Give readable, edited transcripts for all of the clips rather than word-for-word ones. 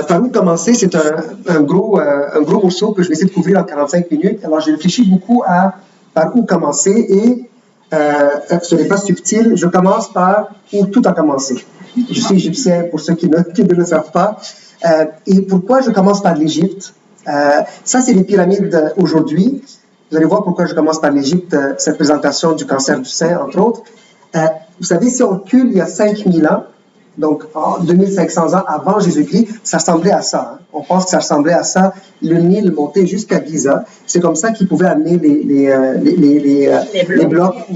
Par où commencer? C'est un gros morceau que je vais essayer de couvrir en 45 minutes. Alors, j'ai réfléchi beaucoup à par où commencer et ce n'est pas subtil. Je commence par où tout a commencé. Je suis égyptien pour ceux qui ne le savent pas. Et pourquoi je commence par l'Égypte? Ça, c'est les pyramides aujourd'hui. Vous allez voir pourquoi je commence par l'Égypte, cette présentation du cancer du sein, entre autres. Vous savez, si on recule il y a 5000 ans, donc en 2500 ans avant Jésus-Christ, ça ressemblait à ça. Hein. On pense que ça ressemblait à ça. Le Nil montait jusqu'à Giza. C'est comme ça qu'ils pouvaient amener les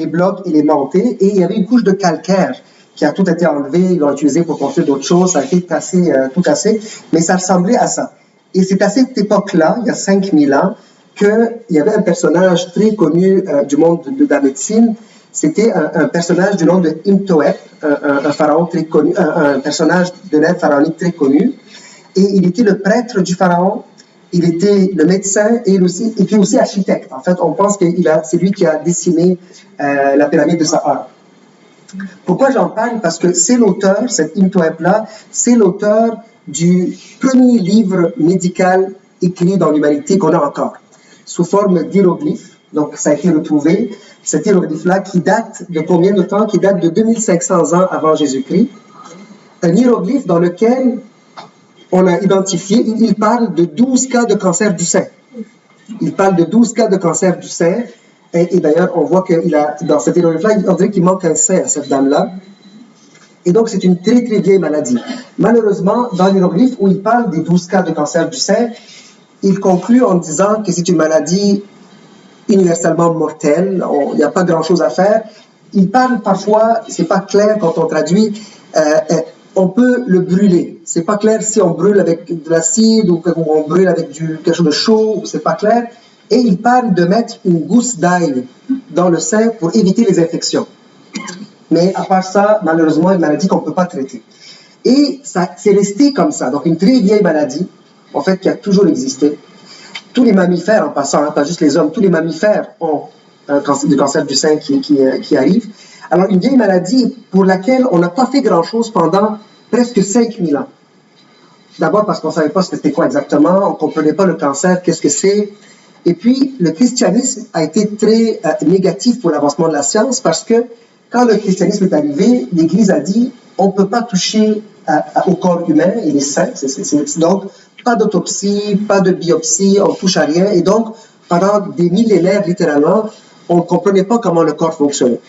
blocs et les monter. Et il y avait une couche de calcaire qui a tout été enlevé. Ils l'ont utilisé pour construire d'autres choses. Ça a été cassé, tout cassé. Mais ça ressemblait à ça. Et c'est à cette époque-là, il y a 5000 ans, qu'il y avait un personnage très connu du monde de la médecine. C'était un personnage du nom de Imhotep, un pharaon très connu, un personnage de l'ère pharaonique très connu. Et il était le prêtre du pharaon, il était le médecin et il était aussi architecte. En fait, on pense que c'est lui qui a dessiné la pyramide de Sahara. Pourquoi j'en parle? Parce que c'est l'auteur, cet Imhotep-là, c'est l'auteur du premier livre médical écrit dans l'humanité qu'on a encore, sous forme d'hiéroglyphes. Donc, ça a été retrouvé. Cet hiéroglyphe-là, qui date de combien de temps? Qui date de 2500 ans avant Jésus-Christ. Un hiéroglyphe dans lequel on a identifié, il parle de 12 cas de cancer du sein. Il parle de 12 cas de cancer du sein. Et d'ailleurs, on voit qu'il a, dans cet hiéroglyphe-là, on dirait qu'il manque un sein à cette dame-là. Et donc, c'est une très, très vieille maladie. Malheureusement, dans l'hiéroglyphe où il parle des 12 cas de cancer du sein, il conclut en disant que c'est une maladie universellement mortelle, il n'y a pas grand-chose à faire. Il parle parfois, c'est pas clair quand on traduit, on peut le brûler. C'est pas clair si on brûle avec de l'acide ou on brûle avec quelque chose de chaud, c'est pas clair. Et il parle de mettre une gousse d'ail dans le sein pour éviter les infections. Mais à part ça, malheureusement, une maladie qu'on ne peut pas traiter. Et ça, c'est resté comme ça. Donc une très vieille maladie, en fait, qui a toujours existé. Tous les mammifères, en passant, hein, pas juste les hommes, tous les mammifères ont du cancer du sein qui arrive. Alors, une vieille maladie pour laquelle on n'a pas fait grand-chose pendant presque 5000 ans. D'abord parce qu'on ne savait pas ce que c'était quoi exactement, on ne comprenait pas le cancer, qu'est-ce que c'est. Et puis, le christianisme a été très négatif pour l'avancement de la science parce que quand le christianisme est arrivé, l'Église a dit on ne peut pas toucher au corps humain et les seins. Donc, pas d'autopsie, pas de biopsie, on ne touche à rien. Et donc, pendant des millénaires, littéralement, on ne comprenait pas comment le corps fonctionnait.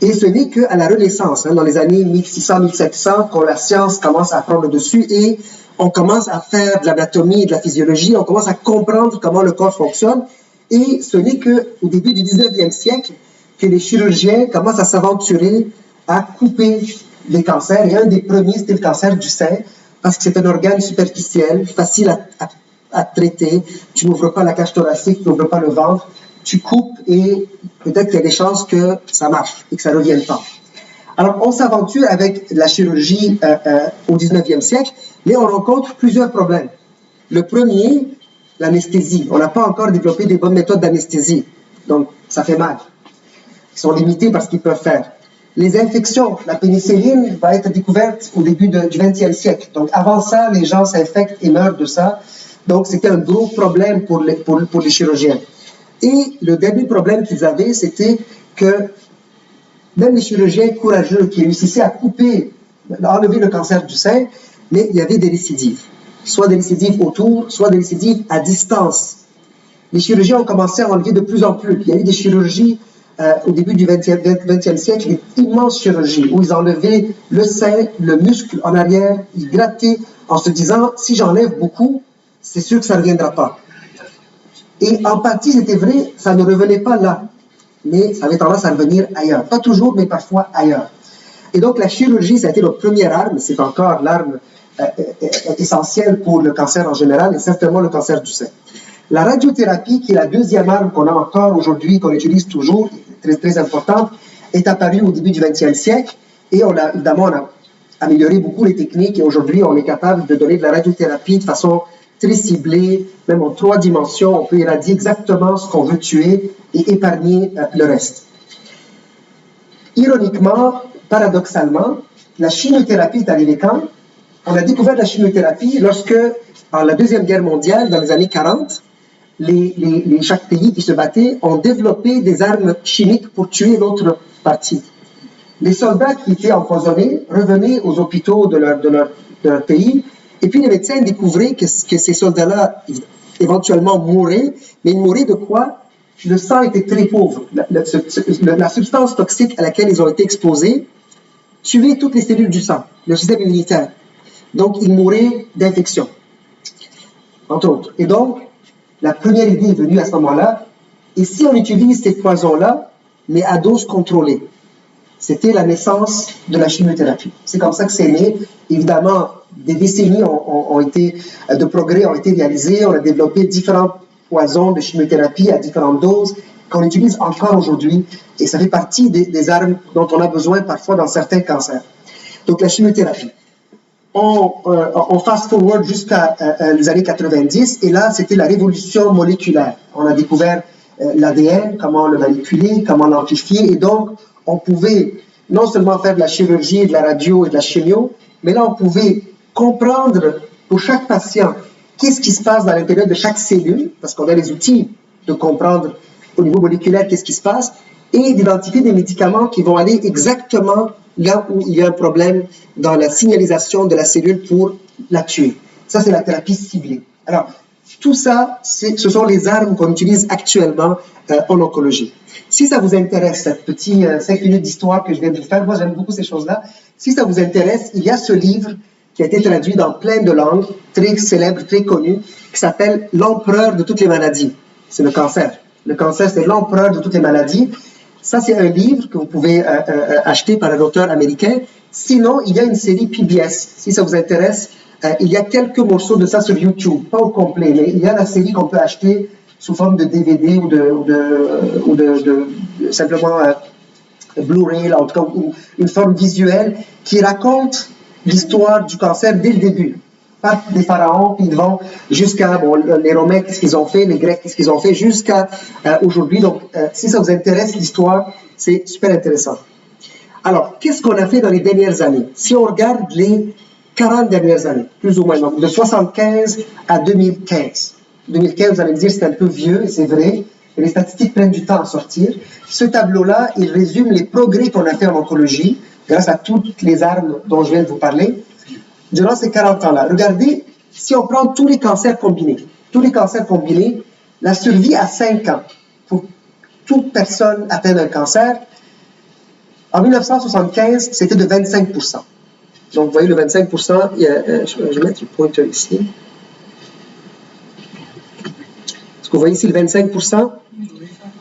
Et ce n'est qu'à la Renaissance, hein, dans les années 1600-1700, quand la science commence à prendre le dessus et on commence à faire de l'anatomie et de la physiologie, on commence à comprendre comment le corps fonctionne. Et ce n'est qu'au début du 19e siècle que les chirurgiens commencent à s'aventurer à couper les cancers. Et un des premiers, c'était le cancer du sein, parce que c'est un organe superficiel, facile à traiter. Tu n'ouvres pas la cage thoracique, tu n'ouvres pas le ventre, tu coupes et peut-être qu'il y a des chances que ça marche et que ça ne revienne pas. Alors, on s'aventure avec la chirurgie au 19e siècle, mais on rencontre plusieurs problèmes. Le premier, l'anesthésie. On n'a pas encore développé des bonnes méthodes d'anesthésie, donc ça fait mal. Ils sont limités par ce qu'ils peuvent faire. Les infections, la pénicilline va être découverte au début du XXe siècle. Donc, avant ça, les gens s'infectent et meurent de ça. Donc, c'était un gros problème pour les chirurgiens. Et le dernier problème qu'ils avaient, c'était que même les chirurgiens courageux qui réussissaient à enlever le cancer du sein, mais il y avait des récidives. Soit des récidives autour, soit des récidives à distance. Les chirurgiens ont commencé à enlever de plus en plus. Il y a eu des chirurgies au début du XXe siècle, des immenses chirurgies où ils enlevaient le sein, le muscle en arrière, ils grattaient en se disant, si j'enlève beaucoup, c'est sûr que ça ne reviendra pas. Et en partie, c'était vrai, ça ne revenait pas là, mais ça avait tendance à revenir ailleurs. Pas toujours, mais parfois ailleurs. Et donc, la chirurgie, ça a été notre première arme, c'est encore l'arme essentielle pour le cancer en général, et certainement le cancer du sein. La radiothérapie, qui est la deuxième arme qu'on a encore aujourd'hui, qu'on utilise toujours, très, très importante, est apparue au début du XXe siècle, et on a amélioré beaucoup les techniques, et aujourd'hui, on est capable de donner de la radiothérapie de façon très ciblée, même en 3 dimensions, on peut éradier exactement ce qu'on veut tuer et épargner le reste. Ironiquement, paradoxalement, la chimiothérapie est arrivée quand? On a découvert la chimiothérapie lorsque, en la Deuxième Guerre mondiale, dans les années 40, chaque pays qui se battait ont développé des armes chimiques pour tuer l'autre partie. Les soldats qui étaient empoisonnés revenaient aux hôpitaux de leur pays, et puis les médecins découvraient que ces soldats-là éventuellement mouraient, mais ils mouraient de quoi? Le sang était très pauvre. La substance toxique à laquelle ils ont été exposés tuait toutes les cellules du sang, le système immunitaire. Donc, ils mouraient d'infection, entre autres. Et donc, la première idée est venue à ce moment-là, et si on utilise ces poisons-là, mais à dose contrôlée? C'était la naissance de la chimiothérapie. C'est comme ça que c'est né. Évidemment, des décennies de progrès ont été réalisés. On a développé différents poisons de chimiothérapie à différentes doses qu'on utilise encore aujourd'hui. Et ça fait partie des armes dont on a besoin parfois dans certains cancers. Donc, la chimiothérapie. On fast-forward jusqu'à les années 90. Et là, c'était la révolution moléculaire. On a découvert l'ADN, comment le manipuler, comment l'amplifier. Et donc, on pouvait non seulement faire de la chirurgie, de la radio et de la chimio, mais là, on pouvait comprendre pour chaque patient qu'est-ce qui se passe dans l'intérieur de chaque cellule, parce qu'on a les outils de comprendre au niveau moléculaire qu'est-ce qui se passe, et d'identifier des médicaments qui vont aller exactement là où il y a un problème dans la signalisation de la cellule pour la tuer. Ça, c'est la thérapie ciblée. Alors, tout ça, ce sont les armes qu'on utilise actuellement en oncologie. Si ça vous intéresse, cette petite 5 minutes d'histoire que je viens de vous faire, moi j'aime beaucoup ces choses-là. Si ça vous intéresse, il y a ce livre qui a été traduit dans plein de langues, très célèbre, très connu, qui s'appelle « L'empereur de toutes les maladies ». C'est le cancer. Le cancer, c'est l'empereur de toutes les maladies. Ça, c'est un livre que vous pouvez acheter par un auteur américain. Sinon, il y a une série PBS. Si ça vous intéresse, il y a quelques morceaux de ça sur YouTube, pas au complet, mais il y a la série qu'on peut acheter sous forme de DVD ou de simplement Blu-ray, en tout cas une forme visuelle qui raconte l'histoire du cancer dès le début. Par des pharaons, puis ils vont jusqu'à les Romains, qu'est-ce qu'ils ont fait, les Grecs, qu'est-ce qu'ils ont fait, jusqu'à aujourd'hui. Donc, si ça vous intéresse, l'histoire, c'est super intéressant. Alors, qu'est-ce qu'on a fait dans les dernières années? Si on regarde les 40 dernières années, plus ou moins, donc de 75 à 2015. 2015, vous allez me dire, c'est un peu vieux, et c'est vrai, et les statistiques prennent du temps à sortir. Ce tableau-là, il résume les progrès qu'on a fait en oncologie, grâce à toutes les armes dont je viens de vous parler, durant ces 40 ans-là. Regardez, si on prend tous les cancers combinés, la survie à 5 ans pour toute personne atteinte d'un cancer, en 1975, c'était de 25%. Donc, vous voyez, le 25%, je vais mettre le pointeur ici. Est-ce que vous voyez ici le 25%?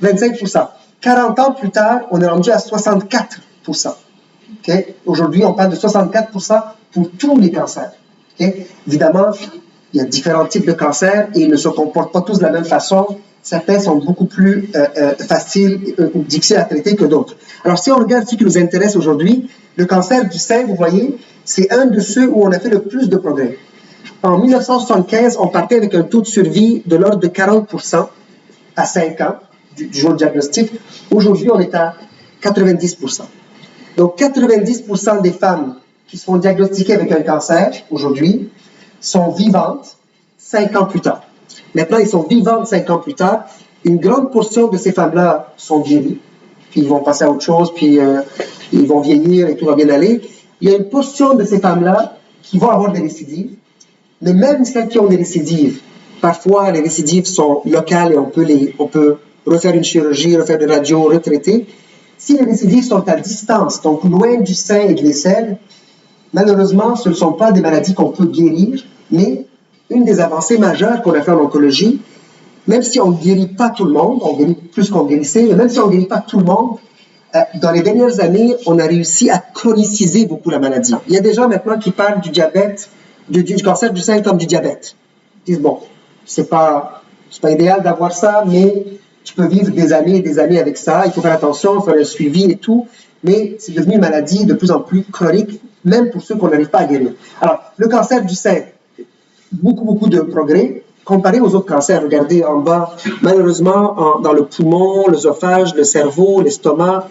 25%. 40 ans plus tard, on est rendu à 64%. Okay? Aujourd'hui, on parle de 64% pour tous les cancers. Okay? Évidemment, il y a différents types de cancers et ils ne se comportent pas tous de la même façon. Certains sont beaucoup plus faciles ou difficiles à traiter que d'autres. Alors, si on regarde ce qui nous intéresse aujourd'hui, le cancer du sein, vous voyez, c'est un de ceux où on a fait le plus de progrès. En 1975, on partait avec un taux de survie de l'ordre de 40% à 5 ans du jour de diagnostic. Aujourd'hui, on est à 90%. Donc, 90% des femmes qui sont diagnostiquées avec un cancer aujourd'hui sont vivantes 5 ans plus tard. Maintenant, ils sont vivantes 5 ans plus tard. Une grande portion de ces femmes-là sont guéries, puis ils vont passer à autre chose, puis ils vont vieillir et tout va bien aller. Il y a une portion de ces femmes-là qui vont avoir des récidives, mais même celles qui ont des récidives, parfois les récidives sont locales et on peut refaire une chirurgie, refaire des radios, retraiter. Si les récidives sont à distance, donc loin du sein et de l'aisselle, malheureusement, ce ne sont pas des maladies qu'on peut guérir, mais une des avancées majeures qu'on a fait en oncologie, même si on ne guérit pas tout le monde, on guérit plus qu'on guérissait, mais même si on ne guérit pas tout le monde, dans les dernières années, on a réussi à chroniciser beaucoup la maladie. Il y a des gens maintenant qui parlent du diabète, du cancer du sein comme du diabète. Ils disent, bon, c'est pas idéal d'avoir ça, mais tu peux vivre des années et des années avec ça, il faut faire attention, faire un suivi et tout, mais c'est devenu une maladie de plus en plus chronique, même pour ceux qu'on n'arrive pas à guérir. Alors, le cancer du sein, beaucoup de progrès, comparé aux autres cancers. Regardez en bas, malheureusement, dans le poumon, l'œsophage, le cerveau, l'estomac,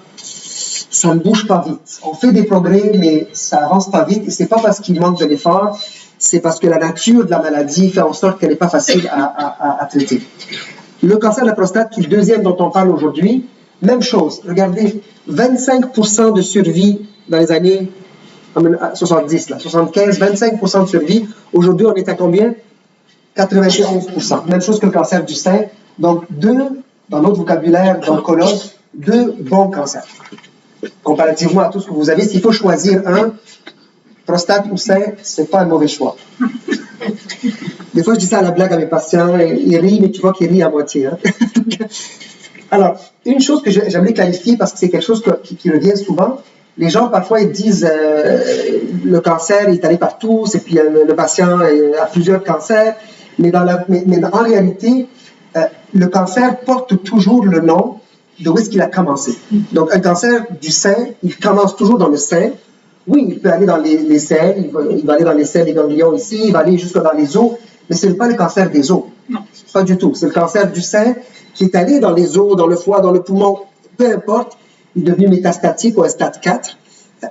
ça ne bouge pas vite. On fait des progrès, mais ça avance pas vite. Et c'est pas parce qu'il manque de l'effort, c'est parce que la nature de la maladie fait en sorte qu'elle n'est pas facile à traiter. Le cancer de la prostate, qui est le deuxième dont on parle aujourd'hui, même chose. Regardez, 25% de survie dans les années 70, là, 75, 25% de survie. Aujourd'hui, on est à combien? 91%. Même chose que le cancer du sein. Donc, dans notre vocabulaire d'oncologue, 2 bons cancers. Comparativement à tout ce que vous avez, s'il faut choisir un, prostate ou sein, c'est pas un mauvais choix. Des fois, je dis ça à la blague à mes patients, ils rient, mais tu vois qu'ils rient à moitié. Hein? Alors, une chose que j'aimerais clarifier, parce que c'est quelque chose qui revient souvent, les gens, parfois, ils disent le cancer est allé partout, et puis le patient a plusieurs cancers, mais en réalité, le cancer porte toujours le nom de où est-ce qu'il a commencé. Donc, un cancer du sein, il commence toujours dans le sein. Oui, il peut aller dans les selles, il va aller dans les selles, les ganglions ici, il va aller jusque dans les os, mais ce n'est pas le cancer des os. Non. Pas du tout. C'est le cancer du sein qui est allé dans les os, dans le foie, dans le poumon, peu importe, il est devenu métastatique ou un stade 4.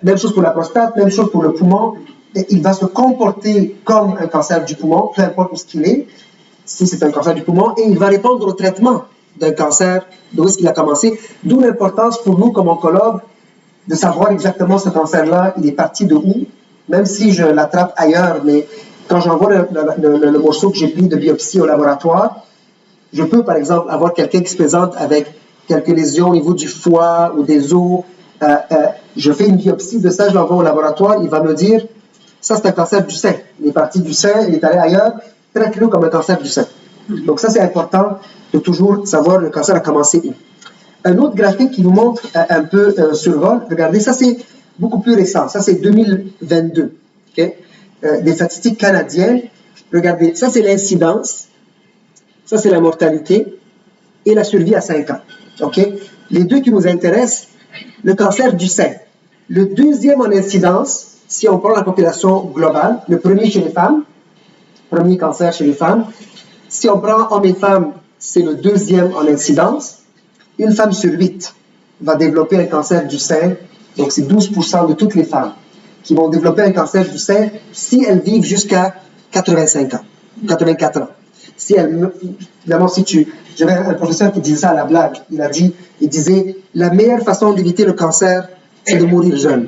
Même chose pour la prostate, même chose pour le poumon. Et il va se comporter comme un cancer du poumon, peu importe où ce qu'il est, si c'est un cancer du poumon, et il va répondre au traitement d'un cancer, d'où est-ce qu'il a commencé. D'où l'importance pour nous, comme oncologues, de savoir exactement ce cancer-là, il est parti de où, même si je l'attrape ailleurs, mais quand j'envoie le morceau que j'ai pris de biopsie au laboratoire, je peux, par exemple, avoir quelqu'un qui se présente avec quelques lésions au niveau du foie ou des os. Je fais une biopsie de ça, je l'envoie au laboratoire, il va me dire, ça c'est un cancer du sein. Il est parti du sein, il est allé ailleurs, traite-le comme un cancer du sein. Donc ça c'est important de toujours savoir le cancer a commencé où. Un autre graphique qui nous montre un peu survol, regardez, ça c'est beaucoup plus récent, ça c'est 2022, okay? Des statistiques canadiennes. Regardez, ça c'est l'incidence, ça c'est la mortalité et la survie à 5 ans. Okay? Les deux qui nous intéressent, le cancer du sein. Le deuxième en incidence, si on prend la population globale, le premier chez les femmes, premier cancer chez les femmes. Si on prend hommes et femmes, c'est le deuxième en incidence. Une femme sur 8 va développer un cancer du sein, donc c'est 12% de toutes les femmes qui vont développer un cancer du sein si elles vivent jusqu'à 85 ans, 84 ans. Si elles, évidemment, j'avais un professeur qui disait ça à la blague, il disait, la meilleure façon d'éviter le cancer, c'est de mourir jeune.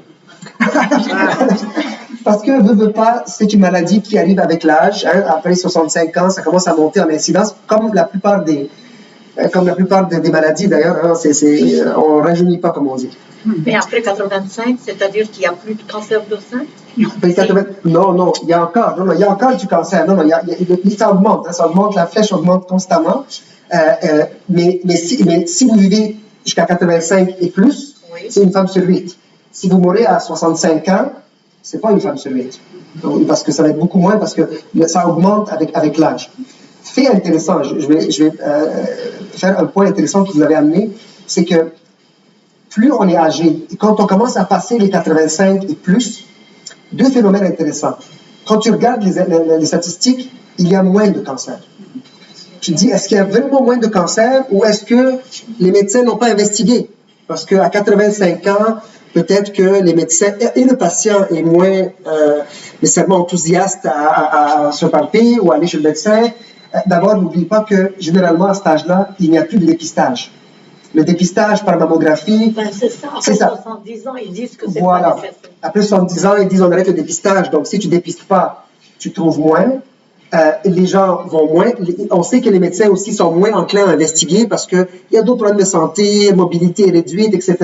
Parce que, veut pas, c'est une maladie qui arrive avec l'âge, hein, après 65 ans, ça commence à monter en incidence, comme la plupart des maladies d'ailleurs, hein, on ne rajeunit pas comme on dit. Mais après 85, c'est-à-dire qu'il n'y a plus de cancer de sein? Non, il y a encore du cancer. Non, ça augmente, la flèche augmente constamment. Mais si vous vivez jusqu'à 85 et plus, oui, c'est une femme sur 8. Si vous mourrez à 65 ans, c'est pas une femme sur 8. Donc, parce que ça va être beaucoup moins, parce que ça augmente avec l'âge. Fait intéressant, je vais faire un point intéressant que vous avez amené, c'est que plus on est âgé, et quand on commence à passer les 85 et plus, deux phénomènes intéressants. Quand tu regardes les statistiques, il y a moins de cancers. Tu te dis, est-ce qu'il y a vraiment moins de cancers ou est-ce que les médecins n'ont pas investigué? Parce qu'à 85 ans, peut-être que les médecins et le patient est moins nécessairement enthousiaste à se palper ou à aller chez le médecin. D'abord, n'oublie pas que généralement à cet âge-là, il n'y a plus de dépistage. Le dépistage par mammographie. Ben, c'est ça. Après 70 ans, ils disent que c'est voilà. Pas nécessaire. Après 70 ans, ils disent on arrête le dépistage. Donc, si tu ne dépistes pas, tu trouves moins. Les gens vont moins. On sait que les médecins aussi sont moins enclins à investiguer parce qu'il y a d'autres problèmes de santé, mobilité réduite, etc.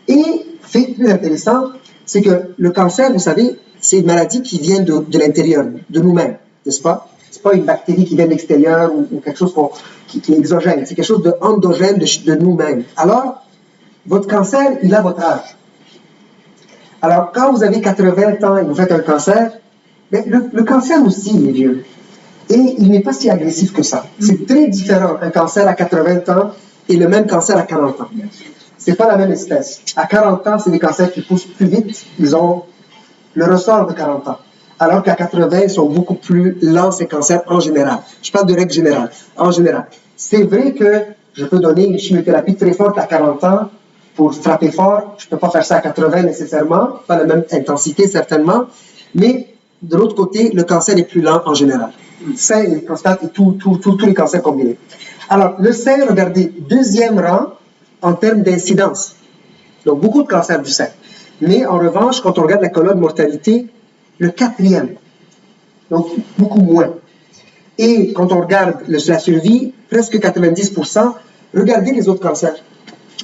Et, fait plus intéressant, c'est que le cancer, vous savez, c'est une maladie qui vient de l'intérieur, de nous-mêmes, n'est-ce pas? C'est pas une bactérie qui vient de l'extérieur ou quelque chose qui est exogène. C'est quelque chose d'endogène de nous-mêmes. Alors, votre cancer, il a votre âge. Alors, quand vous avez 80 ans et vous faites un cancer, ben, le cancer aussi, il est vieux. Et il n'est pas si agressif que ça. C'est très différent, un cancer à 80 ans et le même cancer à 40 ans. C'est pas la même espèce. À 40 ans, c'est des cancers qui poussent plus vite. Ils ont le ressort de 40 ans. Alors qu'à 80, ils sont beaucoup plus lents, ces cancers, en général. Je parle de règle générale. En général. C'est vrai que je peux donner une chimiothérapie très forte à 40 ans, pour frapper fort. Je ne peux pas faire ça à 80 nécessairement, pas la même intensité certainement, mais de l'autre côté, le cancer est plus lent en général. Sein et prostate et tous les cancers combinés. Alors, le sein, regardez, deuxième rang en termes d'incidence. Donc, beaucoup de cancers du sein. Mais en revanche, quand on regarde la colonne mortalité, le quatrième. Donc, beaucoup moins. Et quand on regarde la survie, presque 90%. Regardez les autres cancers.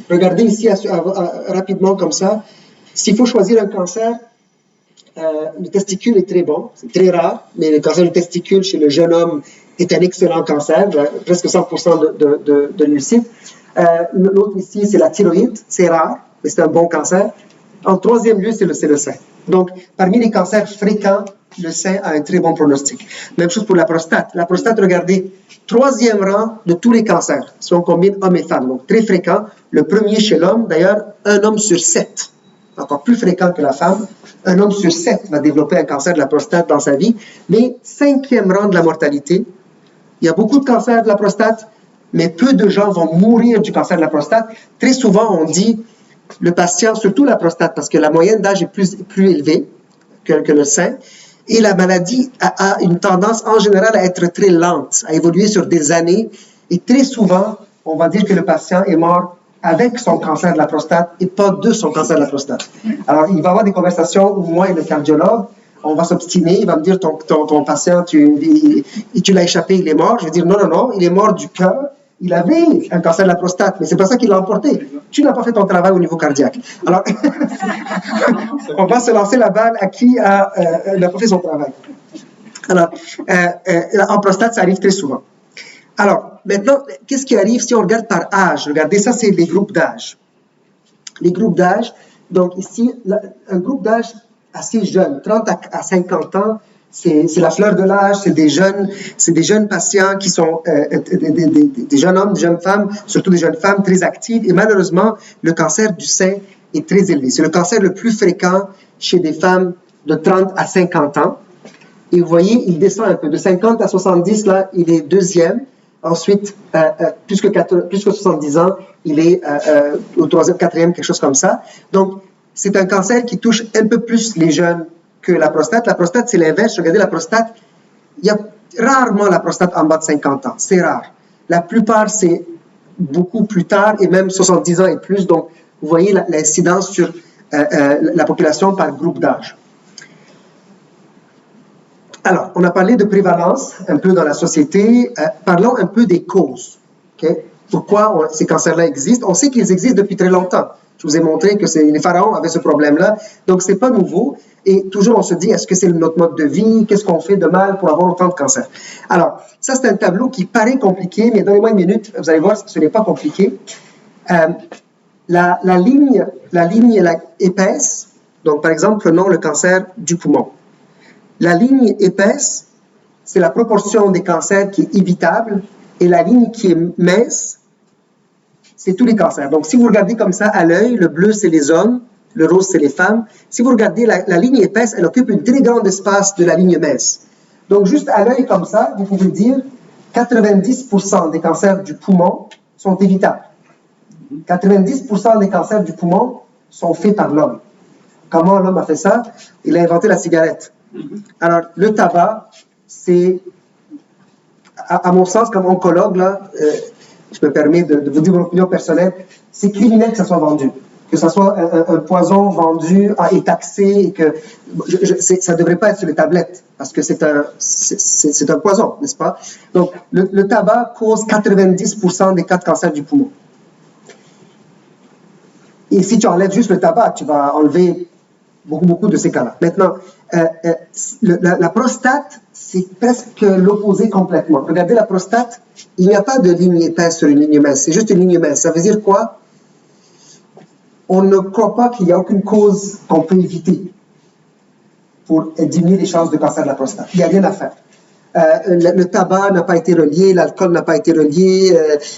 Regardez ici rapidement comme ça. S'il faut choisir un cancer, le testicule est très bon, c'est très rare, mais le cancer du testicule chez le jeune homme est un excellent cancer, presque 100% de réussite. L'autre ici, c'est la thyroïde, c'est rare, mais c'est un bon cancer. En troisième lieu, c'est le sein. Donc, parmi les cancers fréquents, le sein a un très bon pronostic. Même chose pour la prostate. La prostate, regardez, troisième rang de tous les cancers, si on combine hommes et femmes. Donc, très fréquent. Le premier chez l'homme, d'ailleurs, un homme sur 7, encore plus fréquent que la femme. Un homme sur 7 va développer un cancer de la prostate dans sa vie. Mais cinquième rang de la mortalité. Il y a beaucoup de cancers de la prostate, mais peu de gens vont mourir du cancer de la prostate. Très souvent, on dit le patient, surtout la prostate, parce que la moyenne d'âge est plus élevée que le sein, et la maladie a une tendance en général à être très lente, à évoluer sur des années, et très souvent, on va dire que le patient est mort avec son cancer de la prostate et pas de son cancer de la prostate. Alors, il va y avoir des conversations où moi et le cardiologue, on va s'obstiner, il va me dire ton patient, tu l'as échappé, il est mort. Je vais dire non, il est mort du cœur. Il avait un cancer de la prostate, mais c'est pas ça qui l'a emporté. Tu n'as pas fait ton travail au niveau cardiaque. Alors, on va se lancer la balle à qui n'a pas fait son travail. Alors, en prostate, ça arrive très souvent. Alors, maintenant, qu'est-ce qui arrive si on regarde par âge? Regardez, ça, c'est les groupes d'âge. Les groupes d'âge, donc ici, un groupe d'âge assez jeune, 30 à 50 ans, c'est la fleur de l'âge, c'est des jeunes patients qui sont des jeunes hommes, des jeunes femmes, surtout des jeunes femmes très actives. Et malheureusement, le cancer du sein est très élevé. C'est le cancer le plus fréquent chez des femmes de 30 à 50 ans. Et vous voyez, il descend un peu. De 50 à 70, là, il est deuxième. Ensuite, plus que 70 ans, il est au troisième, quatrième, quelque chose comme ça. Donc, c'est un cancer qui touche un peu plus les jeunes que la prostate. La prostate, c'est l'inverse. Regardez la prostate. Il y a rarement la prostate en bas de 50 ans. C'est rare. La plupart, c'est beaucoup plus tard et même 70 ans et plus. Donc, vous voyez l'incidence sur la population par groupe d'âge. Alors, on a parlé de prévalence un peu dans la société. Parlons un peu des causes. Okay? Pourquoi ces cancers-là existent? On sait qu'ils existent depuis très longtemps. Je vous ai montré que les pharaons avaient ce problème-là. Donc, ce n'est pas nouveau. Et toujours, on se dit, est-ce que c'est notre mode de vie? Qu'est-ce qu'on fait de mal pour avoir autant de cancers? Alors, ça, c'est un tableau qui paraît compliqué, mais donnez-moi une minute, vous allez voir, ce n'est pas compliqué. La ligne épaisse, donc par exemple, prenons le cancer du poumon. La ligne épaisse, c'est la proportion des cancers qui est évitable, et la ligne qui est mince, c'est tous les cancers. Donc, si vous regardez comme ça à l'œil, le bleu, c'est les hommes, le rose, c'est les femmes. Si vous regardez la ligne épaisse, elle occupe une très grande espace de la ligne mince. Donc, juste à l'œil comme ça, vous pouvez dire 90% des cancers du poumon sont évitables. 90% des cancers du poumon sont faits par l'homme. Comment l'homme a fait ça? Il a inventé la cigarette. Alors, le tabac, c'est, à mon sens, comme oncologue, là, je me permets de vous dire mon opinion personnelle, c'est criminel que ça soit vendu. Que ça soit un poison vendu et taxé, et que ça ne devrait pas être sur les tablettes, parce que c'est un poison, n'est-ce pas? Donc, le tabac cause 90% des cas de cancer du poumon. Et si tu enlèves juste le tabac, tu vas enlever beaucoup de ces cas-là. Maintenant, la prostate, c'est presque l'opposé complètement. Regardez la prostate, il n'y a pas de ligne épaisse sur une ligne mince, c'est juste une ligne mince. Ça veut dire quoi? On ne croit pas qu'il n'y a aucune cause qu'on peut éviter pour diminuer les chances de cancer de la prostate. Il n'y a rien à faire. Le tabac n'a pas été relié, l'alcool n'a pas été relié,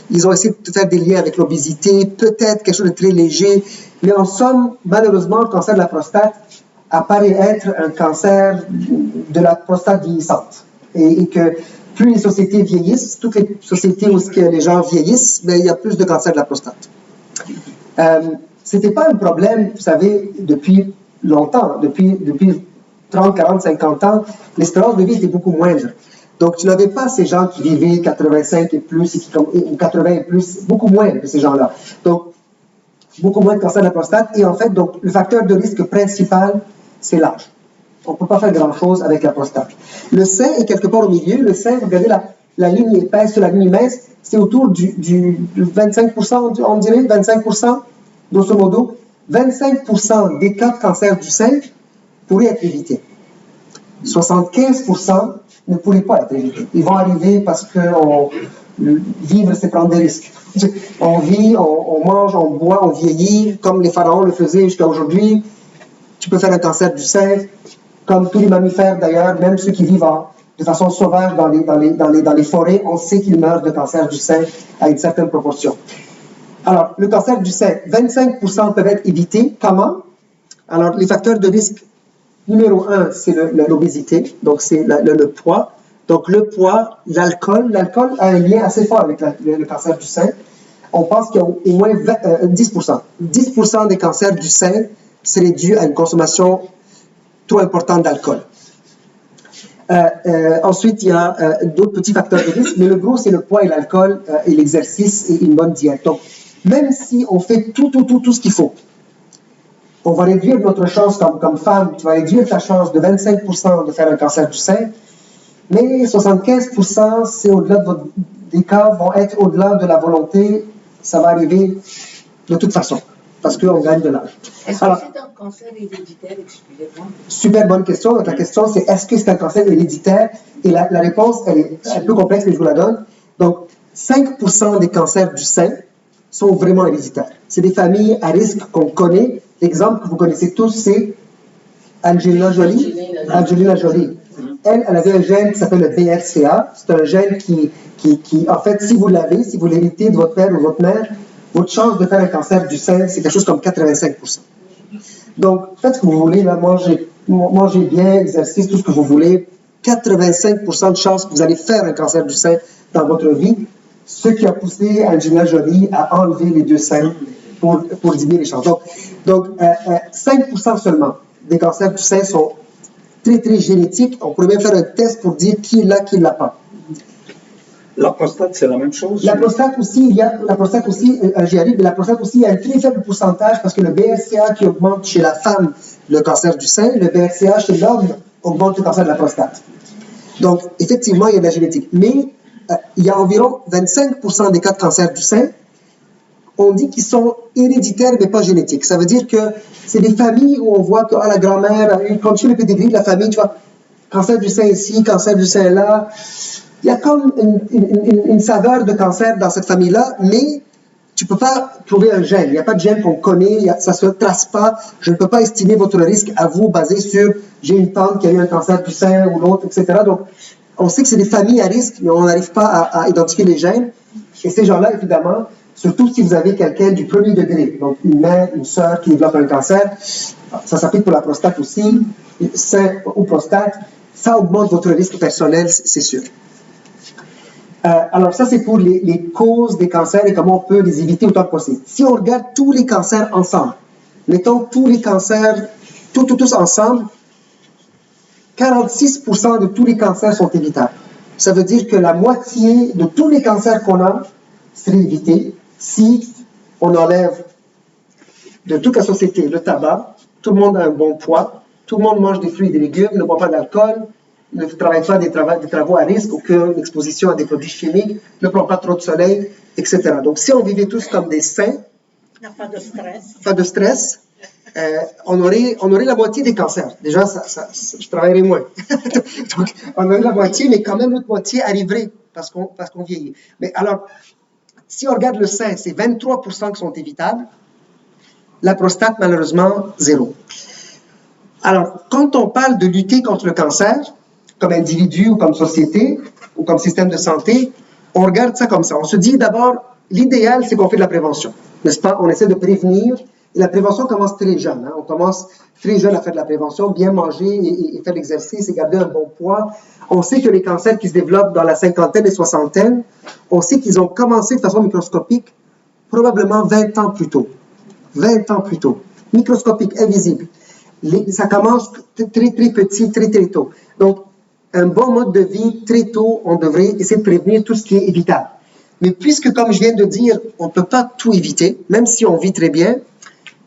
ils ont essayé de faire des liens avec l'obésité, peut-être quelque chose de très léger, mais en somme, malheureusement, le cancer de la prostate apparaît être un cancer de la prostate vieillissante. Et que plus les sociétés vieillissent, toutes les sociétés où les gens vieillissent, mais il y a plus de cancer de la prostate. C'était pas un problème, vous savez, depuis longtemps, depuis 30, 40, 50 ans, l'espérance de vie était beaucoup moindre. Donc, tu n'avais pas ces gens qui vivaient 85 et plus, ou 80 et plus, beaucoup moins que ces gens-là. Donc, beaucoup moins de cancer de la prostate. Et en fait, donc, le facteur de risque principal, c'est l'âge. On ne peut pas faire grand-chose avec la prostate. Le sein est quelque part au milieu. Le sein, regardez la ligne épaisse sur la ligne mince, c'est autour du 25%, on dirait, 25%, grosso modo. 25% des cas de cancer du sein pourraient être évités. 75% ne pourraient pas être évités. Ils vont arriver parce que vivre, c'est prendre des risques. On vit, on mange, on boit, on vieillit, comme les pharaons le faisaient jusqu'à aujourd'hui. Tu peux faire un cancer du sein, comme tous les mammifères d'ailleurs, même ceux qui vivent de façon sauvage dans les forêts, on sait qu'ils meurent de cancer du sein à une certaine proportion. Alors, le cancer du sein, 25% peuvent être évités. Comment? Alors, les facteurs de risque, numéro 1, c'est l'obésité, donc c'est le poids. Donc, le poids, l'alcool a un lien assez fort avec le cancer du sein. On pense qu'il y a au moins 10%. 10% des cancers du sein seraient dus à une consommation trop importante d'alcool. Ensuite, il y a d'autres petits facteurs de risque, mais le gros, c'est le poids et l'alcool et l'exercice et une bonne diète. Donc, même si on fait tout ce qu'il faut, on va réduire notre chance comme femme, tu vas réduire ta chance de 25% de faire un cancer du sein, mais 75%, c'est au-delà des cas vont être au-delà de la volonté, ça va arriver de toute façon, parce qu'on gagne de l'âge. Est-ce que c'est un cancer héréditaire, excusez-moi? Super bonne question. Donc, la question, c'est est-ce que c'est un cancer héréditaire? Et la réponse, elle est un peu complexe, mais je vous la donne. Donc, 5% des cancers du sein sont vraiment héréditaires. C'est des familles à risque qu'on connaît. L'exemple que vous connaissez tous, c'est Angelina Jolie. Angelina Jolie. Elle avait un gène qui s'appelle le BRCA. C'est un gène qui, en fait, si vous l'avez, si vous l'héritez de votre père ou votre mère, votre chance de faire un cancer du sein, c'est quelque chose comme 85%. Donc, faites ce que vous voulez, là, mangez bien, exercice, tout ce que vous voulez. 85% de chance que vous allez faire un cancer du sein dans votre vie, ce qui a poussé Angelina Jolie à enlever les deux seins pour diminuer les chances. Donc 5% seulement des cancers du sein sont très, très génétiques. On pourrait même faire un test pour dire qui l'a, qui ne l'a pas. La prostate, c'est la même chose? La prostate aussi, j'y arrive, mais la prostate aussi, il y a un très faible pourcentage parce que le BRCA qui augmente chez la femme le cancer du sein, le BRCA chez l'homme augmente le cancer de la prostate. Donc, effectivement, il y a de la génétique. Mais il y a environ 25% des cas de cancer du sein, on dit qu'ils sont héréditaires mais pas génétiques. Ça veut dire que c'est des familles où on voit que la grand-mère, quand tu fais le pédigree de la famille, tu vois, cancer du sein ici, cancer du sein là. Il y a comme une saveur de cancer dans cette famille-là, mais tu ne peux pas trouver un gène. Il n'y a pas de gène qu'on connaît, ça ne se trace pas. Je ne peux pas estimer votre risque à vous basé sur j'ai une tante qui a eu un cancer du sein ou l'autre, etc. Donc, on sait que c'est des familles à risque, mais on n'arrive pas à identifier les gènes. Et ces gens-là, évidemment, surtout si vous avez quelqu'un du premier degré, donc une mère, une sœur qui développe un cancer, ça s'applique pour la prostate aussi, sein ou prostate, ça augmente votre risque personnel, c'est sûr. Alors ça, c'est pour les causes des cancers et comment on peut les éviter autant que possible. Si on regarde tous les cancers ensemble, mettons tous les cancers, tous ensemble, 46% de tous les cancers sont évitables. Ça veut dire que la moitié de tous les cancers qu'on a seraient évités si on enlève de toute la société le tabac, tout le monde a un bon poids, tout le monde mange des fruits et des légumes, ne boit pas d'alcool, ne travaille pas des travaux à risque, aucune exposition à des produits chimiques, ne prend pas trop de soleil, etc. Donc, si on vivait tous comme des saints, pas de stress, on aurait la moitié des cancers. Déjà, je travaillerais moins. Donc, on aurait la moitié, mais quand même l'autre moitié arriverait parce qu'on vieillit. Mais alors, si on regarde le sein, c'est 23% qui sont évitables. La prostate, malheureusement, 0. Alors, quand on parle de lutter contre le cancer, comme individu ou comme société ou comme système de santé, on regarde ça comme ça. On se dit d'abord, l'idéal, c'est qu'on fait de la prévention, n'est-ce pas? On essaie de prévenir. Et la prévention commence très jeune. Hein? On commence très jeune à faire de la prévention, bien manger et faire l'exercice et garder un bon poids. On sait que les cancers qui se développent dans la cinquantaine et soixantaine, on sait qu'ils ont commencé de façon microscopique probablement 20 ans plus tôt. 20 ans plus tôt. Microscopique, invisible. Ça commence très, très petit, très, très tôt. Donc, un bon mode de vie, très tôt, on devrait essayer de prévenir tout ce qui est évitable. Mais puisque, comme je viens de dire, on ne peut pas tout éviter, même si on vit très bien,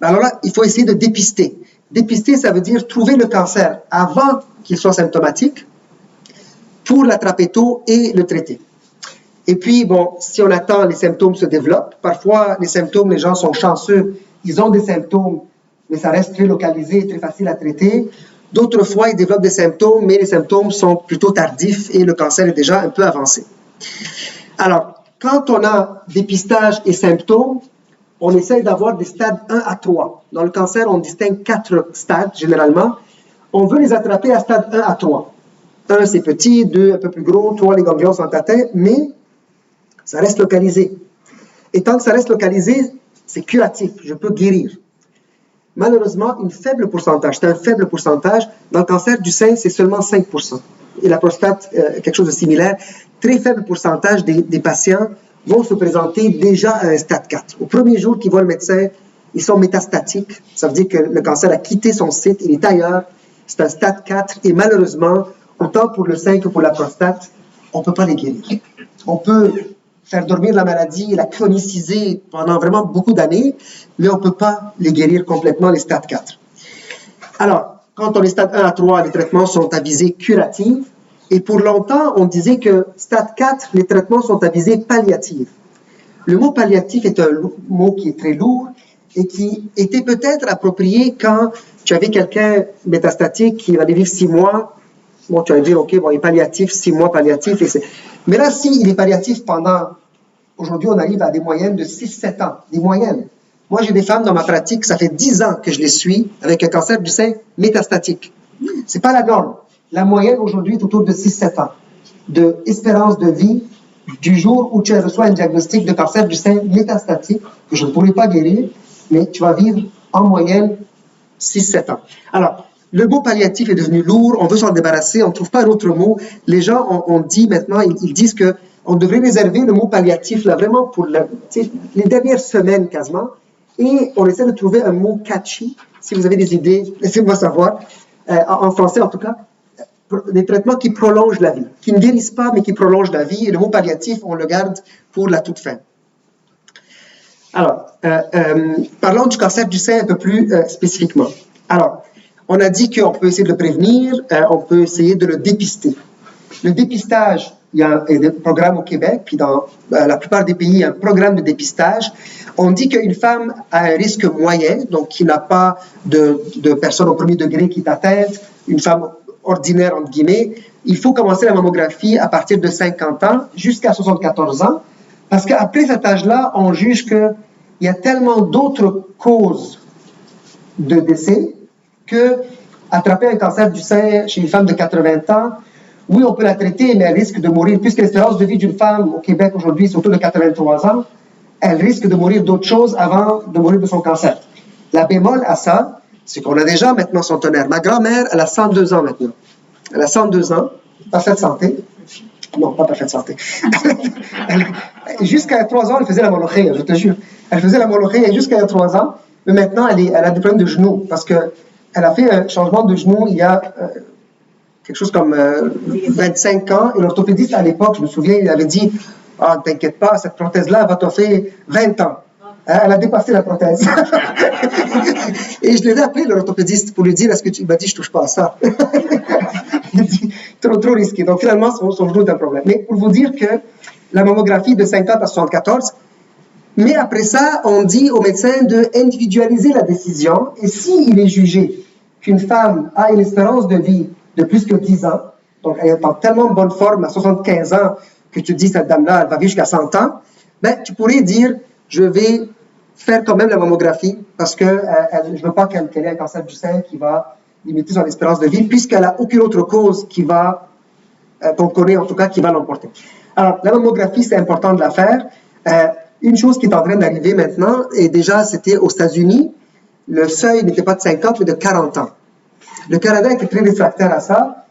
alors là, il faut essayer de dépister. Dépister, ça veut dire trouver le cancer avant qu'il soit symptomatique pour l'attraper tôt et le traiter. Et puis, bon, si on attend, les symptômes se développent. Parfois, les symptômes, les gens sont chanceux, ils ont des symptômes, mais ça reste très localisé, très facile à traiter. D'autres fois, ils développent des symptômes, mais les symptômes sont plutôt tardifs et le cancer est déjà un peu avancé. Alors, quand on a dépistage et symptômes, on essaie d'avoir des stades 1 à 3. Dans le cancer, on distingue 4 stades, généralement. On veut les attraper à stade 1 à 3. 1, c'est petit, 2, un peu plus gros, 3, les ganglions sont atteints, mais ça reste localisé. Et tant que ça reste localisé, c'est curatif, je peux guérir. Malheureusement, un faible pourcentage. Dans le cancer du sein, c'est seulement 5%. Et la prostate, quelque chose de similaire. Très faible pourcentage des patients vont se présenter déjà à un stade 4. Au premier jour qu'ils voient le médecin, ils sont métastatiques. Ça veut dire que le cancer a quitté son site, il est ailleurs. C'est un stade 4 et malheureusement, autant pour le sein que pour la prostate, on ne peut pas les guérir. On peut faire dormir la maladie, la chroniciser pendant vraiment beaucoup d'années, mais on ne peut pas les guérir complètement, les stades 4. Alors, quand on est stade 1 à 3, les traitements sont à visée curative. Et pour longtemps, on disait que stade 4, les traitements sont à visée palliative. Le mot palliatif est un mot qui est très lourd et qui était peut-être approprié quand tu avais quelqu'un métastatique qui allait vivre 6 mois. Bon, tu vas dire, OK, bon, il est palliatif, 6 mois palliatif. Mais là, s'il est palliatif pendant... Aujourd'hui, on arrive à des moyennes de 6-7 ans. Des moyennes. Moi, j'ai des femmes dans ma pratique, ça fait 10 ans que je les suis avec un cancer du sein métastatique. C'est pas la norme. La moyenne aujourd'hui est autour de 6-7 ans d'espérance de vie du jour où tu reçois un diagnostic de cancer du sein métastatique que je ne pourrai pas guérir, mais tu vas vivre en moyenne 6-7 ans. Alors, le mot palliatif est devenu lourd, on veut s'en débarrasser, on ne trouve pas un autre mot. Les gens ont dit maintenant, ils disent qu'on devrait réserver le mot palliatif là vraiment pour les dernières semaines quasiment, et on essaie de trouver un mot catchy. Si vous avez des idées, laissez-moi savoir, en français en tout cas. Des traitements qui prolongent la vie, qui ne guérissent pas, mais qui prolongent la vie. Et le mot palliatif, on le garde pour la toute fin. Alors, parlons du cancer du sein un peu plus spécifiquement. Alors, on a dit qu'on peut essayer de le prévenir, on peut essayer de le dépister. Le dépistage, il y a des programmes au Québec, puis dans la plupart des pays, il y a un programme de dépistage. On dit qu'une femme a un risque moyen, donc qui n'a pas de personne au premier degré qui est atteinte, une femme ordinaire, entre guillemets, il faut commencer la mammographie à partir de 50 ans jusqu'à 74 ans, parce qu'après cet âge-là, on juge qu'il y a tellement d'autres causes de décès que attraper un cancer du sein chez une femme de 80 ans, oui, on peut la traiter, mais elle risque de mourir, puisque l'espérance de vie d'une femme au Québec aujourd'hui, c'est autour de 83 ans, elle risque de mourir d'autres choses avant de mourir de son cancer. La bémol à ça, c'est qu'on a déjà maintenant son tonnerre. Ma grand-mère, elle a 102 ans maintenant. Elle a 102 ans, parfaite santé. Non, pas parfaite santé. Jusqu'à 3 ans, elle faisait la molochia, je te jure. Elle faisait la molochia jusqu'à 3 ans, mais maintenant, elle a des problèmes de genoux, parce qu'elle a fait un changement de genou il y a quelque chose comme 25 ans, et l'orthopédiste à l'époque, je me souviens, il avait dit « Ah, ne t'inquiète pas, cette prothèse-là va t'offrir 20 ans. » Elle a dépassé la prothèse. Et je l'ai appelé l'orthopédiste pour lui dire, est-ce que tu m'as dit, je touche pas à ça. Il dit, trop risqué. Donc finalement, son genou est un problème. Mais pour vous dire que la mammographie de 50 à 74, mais après ça, on dit au médecin d'individualiser la décision. Et s'il est jugé qu'une femme a une espérance de vie de plus que 10 ans, donc elle est en tellement bonne forme à 75 ans que tu dis, cette dame-là, elle va vivre jusqu'à 100 ans, ben, tu pourrais dire, je vais faire quand même la mammographie parce que je ne veux pas qu'elle ait un cancer du sein qui va limiter son espérance de vie puisqu'elle n'a aucune autre cause qu'on connaît en tout cas, qui va l'emporter. Alors, la mammographie, c'est important de la faire. Une chose qui est en train d'arriver maintenant, et déjà c'était aux États-Unis, le seuil n'était pas de 50 mais de 40 ans. Le Canada était très réfractaire à ça.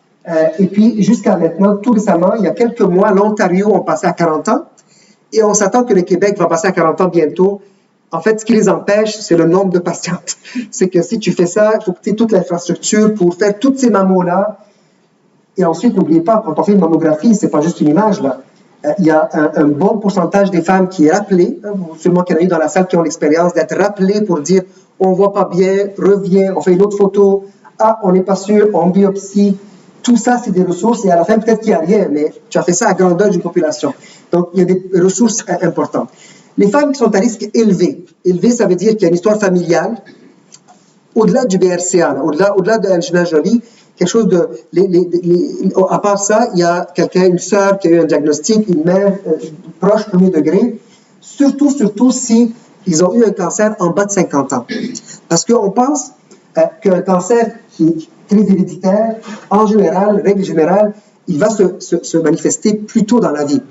Et puis, jusqu'à maintenant, tout récemment, il y a quelques mois, l'Ontario ont passé à 40 ans. Et on s'attend que le Québec va passer à 40 ans bientôt. En fait, ce qui les empêche, c'est le nombre de patientes. C'est que si tu fais ça, il faut que tu aies toute l'infrastructure pour faire toutes ces mammos-là. Et ensuite, n'oubliez pas, quand on fait une mammographie, c'est pas juste une image, là. Il y a un bon pourcentage des femmes qui est rappelé, sûrement qu'il y en a eu dans la salle qui ont l'expérience d'être rappelées pour dire on voit pas bien, reviens, on fait une autre photo, ah, on n'est pas sûr, on biopsie. Tout ça, c'est des ressources, et à la fin, peut-être qu'il n'y a rien, mais tu as fait ça à grandeur d'une population. Donc, il y a des ressources importantes. Les femmes qui sont à risque élevé, ça veut dire qu'il y a une histoire familiale, au-delà du BRCA, au-delà de Angelina Jolie, quelque chose de... à part ça, il y a quelqu'un, une sœur qui a eu un diagnostic, une mère proche premier degré, surtout si ils ont eu un cancer en bas de 50 ans. Parce qu'on pense qu'un cancer qui est très héréditaire, en général, règle générale, il va se manifester plus tôt dans la vie.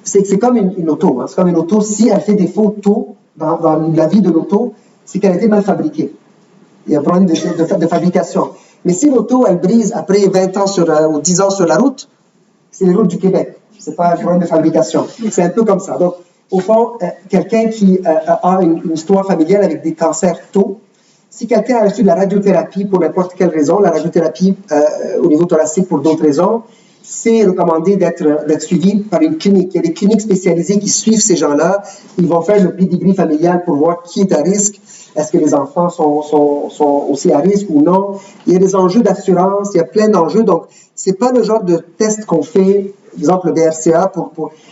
C'est comme une auto. Hein. C'est comme une auto. Si elle fait défaut tôt dans la vie de l'auto, c'est qu'elle a été mal fabriquée. Il y a un problème de fabrication. Mais si l'auto, elle brise après 20 ans ou 10 ans sur la route, c'est les routes du Québec. C'est pas un problème de fabrication. C'est un peu comme ça. Donc, au fond, quelqu'un qui a une histoire familiale avec des cancers tôt, si quelqu'un a reçu de la radiothérapie pour n'importe quelle raison, la radiothérapie au niveau thoracique pour d'autres raisons, c'est recommandé d'être suivi par une clinique. Il y a des cliniques spécialisées qui suivent ces gens-là. Ils vont faire le pedigree familial pour voir qui est à risque. Est-ce que les enfants sont aussi à risque ou non? Il y a des enjeux d'assurance, il y a plein d'enjeux. Donc, c'est pas le genre de test qu'on fait, par exemple le BRCA,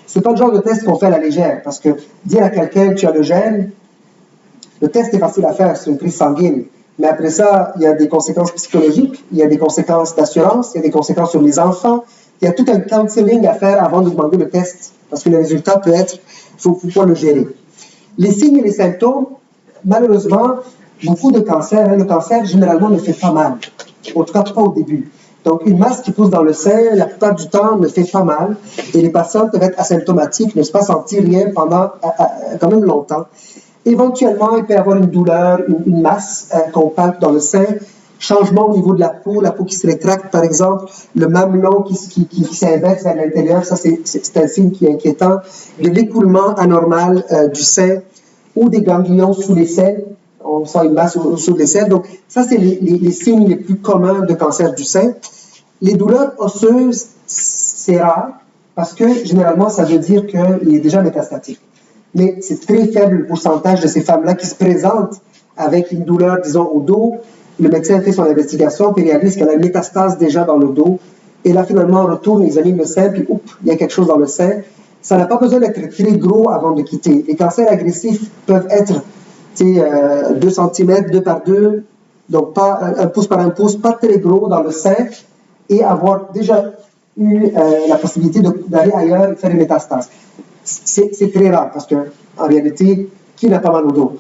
c'est pas le genre de test qu'on fait à la légère. Parce que dire à quelqu'un tu as le gène, le test est facile à faire, c'est une prise sanguine. Mais après ça, il y a des conséquences psychologiques, il y a des conséquences d'assurance, il y a des conséquences sur les enfants. Il y a tout un counseling à faire avant de demander le test, parce que le résultat peut être, il faut pouvoir le gérer. Les signes et les symptômes, malheureusement, beaucoup de cancers, le cancer généralement ne fait pas mal, en tout cas pas au début. Donc une masse qui pousse dans le sein, la plupart du temps, ne fait pas mal, et les patients peuvent être asymptomatiques, ne pas sentir rien pendant quand même longtemps. Éventuellement, il peut y avoir une douleur, une masse qu'on palpe dans le sein, changement au niveau de la peau qui se rétracte par exemple, le mamelon qui s'inverse vers l'intérieur, ça c'est un signe qui est inquiétant, de l'écoulement anormal du sein ou des ganglions sous les selles, on sent une masse sous les selles, donc ça c'est les signes les plus communs de cancer du sein. Les douleurs osseuses, c'est rare, parce que généralement ça veut dire qu'il est déjà métastatique. Mais c'est très faible le pourcentage de ces femmes-là qui se présentent avec une douleur, disons, au dos. Le médecin fait son investigation, puis réalise qu'elle a une métastase déjà dans le dos. Et là, finalement, on retourne, examine le sein, puis il y a quelque chose dans le sein. Ça n'a pas besoin d'être très gros avant de quitter. Les cancers agressifs peuvent être 2 cm, 2 par 2, donc pas un pouce par un pouce, pas très gros dans le sein, et avoir déjà eu la possibilité d'aller ailleurs et faire une métastase. C'est très rare, parce qu'en réalité, qui n'a pas mal au dos?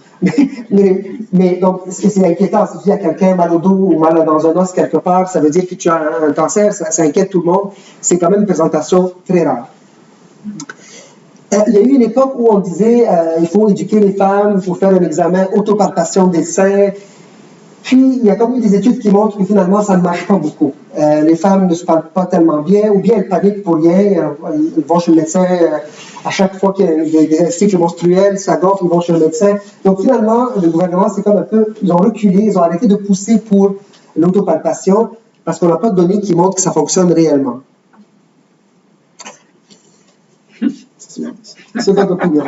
mais donc, c'est inquiétant. Si tu dis à quelqu'un mal au dos ou mal dans un os quelque part, ça veut dire que tu as un cancer, ça inquiète tout le monde. C'est quand même une présentation très rare. Il y a eu une époque où on disait il faut éduquer les femmes, il faut faire un examen autopalpation des seins. Puis, il y a comme eu des études qui montrent que finalement, ça ne marche pas beaucoup. Les femmes ne se parlent pas tellement bien, ou bien elles paniquent pour rien. Elles vont chez le médecin à chaque fois qu'il y a des cycles menstruels, ça gonfle, ils vont chez le médecin. Donc, finalement, le gouvernement, c'est comme un peu, ils ont reculé, ils ont arrêté de pousser pour l'autopalpation, parce qu'on n'a pas de données qui montrent que ça fonctionne réellement. C'est votre opinion.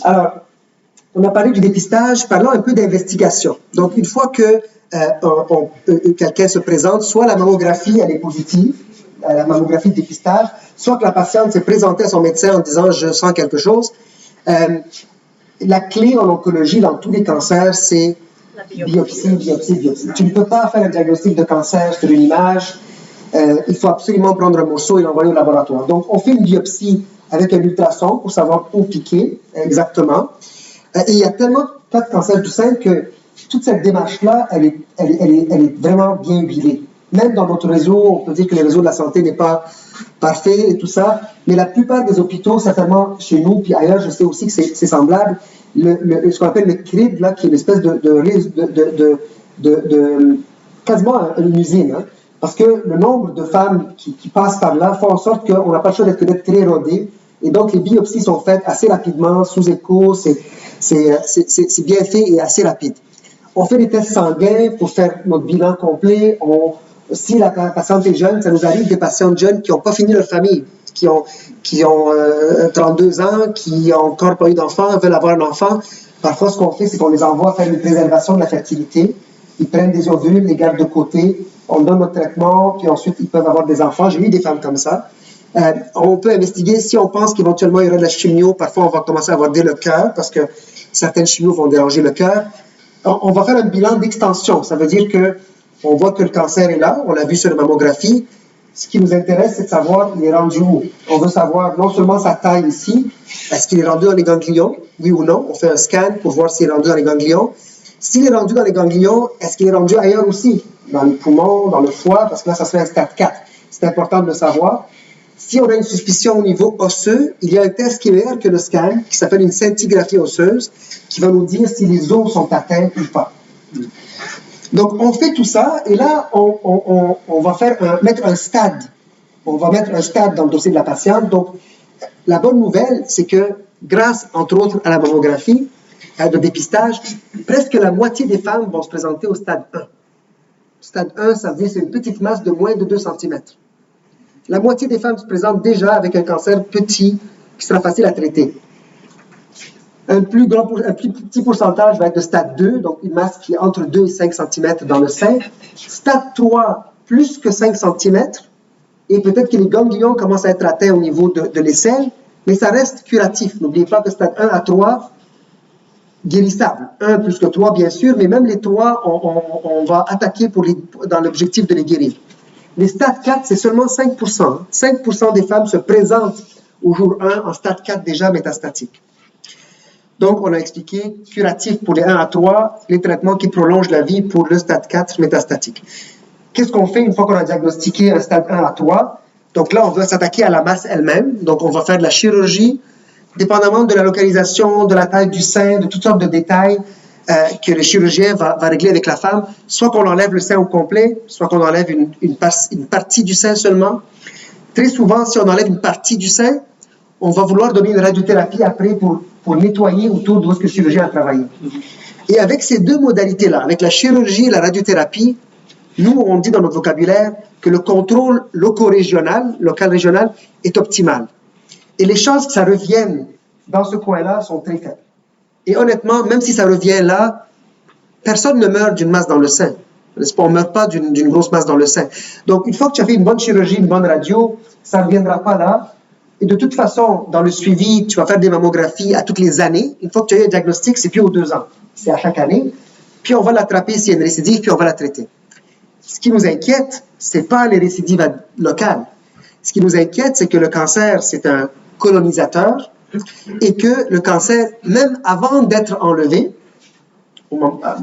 Alors, on a parlé du dépistage, parlons un peu d'investigation. Donc, une fois que quelqu'un se présente, soit la mammographie, elle est positive, la mammographie de dépistage, soit que la patiente s'est présentée à son médecin en disant « je sens quelque chose ». La clé en oncologie dans tous les cancers, c'est biopsie. Tu ne peux pas faire un diagnostic de cancer sur une image. Il faut absolument prendre un morceau et l'envoyer au laboratoire. Donc, on fait une biopsie avec un ultrason pour savoir où piquer exactement. Et il y a tellement de cas de cancer du sein que toute cette démarche-là, elle est vraiment bien huilée. Même dans notre réseau, on peut dire que le réseau de la santé n'est pas parfait et tout ça, mais la plupart des hôpitaux, certainement chez nous, puis ailleurs, je sais aussi que c'est semblable, ce qu'on appelle le CRIB, là, qui est une espèce de quasiment une usine, hein, parce que le nombre de femmes qui passent par là font en sorte qu'on n'a pas le choix d'être très rodé. Et donc, les biopsies sont faites assez rapidement, sous écho, c'est bien fait et assez rapide. On fait des tests sanguins pour faire notre bilan complet. Si la patiente est jeune, ça nous arrive des patientes jeunes qui n'ont pas fini leur famille, qui ont 32 ans, qui n'ont encore pas eu d'enfant, veulent avoir un enfant. Parfois, ce qu'on fait, c'est qu'on les envoie faire une préservation de la fertilité. Ils prennent des ovules, les gardent de côté, on donne notre traitement, puis ensuite, ils peuvent avoir des enfants. J'ai eu des femmes comme ça. On peut investiguer si on pense qu'éventuellement il y aura de la chimio. Parfois, on va commencer à avoir le cœur parce que certaines chimios vont déranger le cœur. On va faire un bilan d'extension. Ça veut dire qu'on voit que le cancer est là. On l'a vu sur la mammographie. Ce qui nous intéresse, c'est de savoir il est rendu où. On veut savoir non seulement sa taille ici, est-ce qu'il est rendu dans les ganglions, oui ou non. On fait un scan pour voir s'il est rendu dans les ganglions. S'il est rendu dans les ganglions, est-ce qu'il est rendu ailleurs aussi, dans les poumons, dans le foie, parce que là, ça serait un stade 4. C'est important de le savoir. Si on a une suspicion au niveau osseux, il y a un test qui est meilleur que le scan, qui s'appelle une scintigraphie osseuse, qui va nous dire si les os sont atteints ou pas. Donc, on fait tout ça, et là, on va mettre un stade. On va mettre un stade dans le dossier de la patiente. Donc, la bonne nouvelle, c'est que grâce, entre autres, à la mammographie, de dépistage, presque la moitié des femmes vont se présenter au stade 1. Stade 1, ça veut dire c'est une petite masse de moins de 2 cm. La moitié des femmes se présentent déjà avec un cancer petit qui sera facile à traiter. Un plus petit pourcentage va être de stade 2, donc une masse qui est entre 2 et 5 cm dans le sein. Stade 3, plus que 5 cm, et peut-être que les ganglions commencent à être atteints au niveau de l'aisselle, mais ça reste curatif. N'oubliez pas que stade 1 à 3, guérissable. 1 plus que 3, bien sûr, mais même les 3, on va attaquer dans l'objectif de les guérir. Les stades 4, c'est seulement 5%. 5% des femmes se présentent au jour 1 en stade 4 déjà métastatique. Donc, on a expliqué curatif pour les 1 à 3, les traitements qui prolongent la vie pour le stade 4 métastatique. Qu'est-ce qu'on fait une fois qu'on a diagnostiqué un stade 1 à 3? Donc là, on veut s'attaquer à la masse elle-même. Donc, on va faire de la chirurgie, dépendamment de la localisation, de la taille du sein, de toutes sortes de détails que le chirurgien va régler avec la femme. Soit qu'on enlève le sein au complet, soit qu'on enlève une partie du sein seulement. Très souvent, si on enlève une partie du sein, on va vouloir donner une radiothérapie après pour nettoyer autour d'où est-ce que le chirurgien a travaillé. Et avec ces deux modalités-là, avec la chirurgie et la radiothérapie, nous, on dit dans notre vocabulaire que le contrôle local-régional est optimal. Et les chances que ça revienne dans ce coin-là sont très faibles. Et honnêtement, même si ça revient là, personne ne meurt d'une masse dans le sein. On ne meurt pas d'une grosse masse dans le sein. Donc, une fois que tu as fait une bonne chirurgie, une bonne radio, ça ne reviendra pas là. Et de toute façon, dans le suivi, tu vas faire des mammographies à toutes les années. Une fois que tu as eu un diagnostic, c'est plus aux 2 ans. C'est à chaque année. Puis on va l'attraper s'il y a une récidive, puis on va la traiter. Ce qui nous inquiète, ce n'est pas les récidives locales. Ce qui nous inquiète, c'est que le cancer, c'est un colonisateur et que le cancer, même avant d'être enlevé,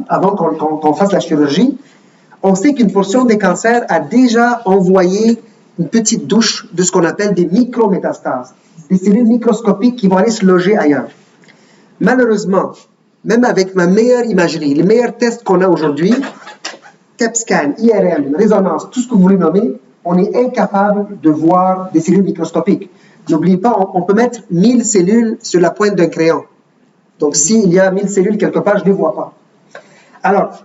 avant qu'on fasse la chirurgie, on sait qu'une portion des cancers a déjà envoyé une petite douche de ce qu'on appelle des micrométastases, des cellules microscopiques qui vont aller se loger ailleurs. Malheureusement, même avec ma meilleure imagerie, les meilleurs tests qu'on a aujourd'hui, TEP scan, IRM, résonance, tout ce que vous voulez nommer, on est incapable de voir des cellules microscopiques. N'oubliez pas, on peut mettre 1000 cellules sur la pointe d'un crayon. Donc, s'il y a 1000 cellules quelque part, je ne les vois pas. Alors,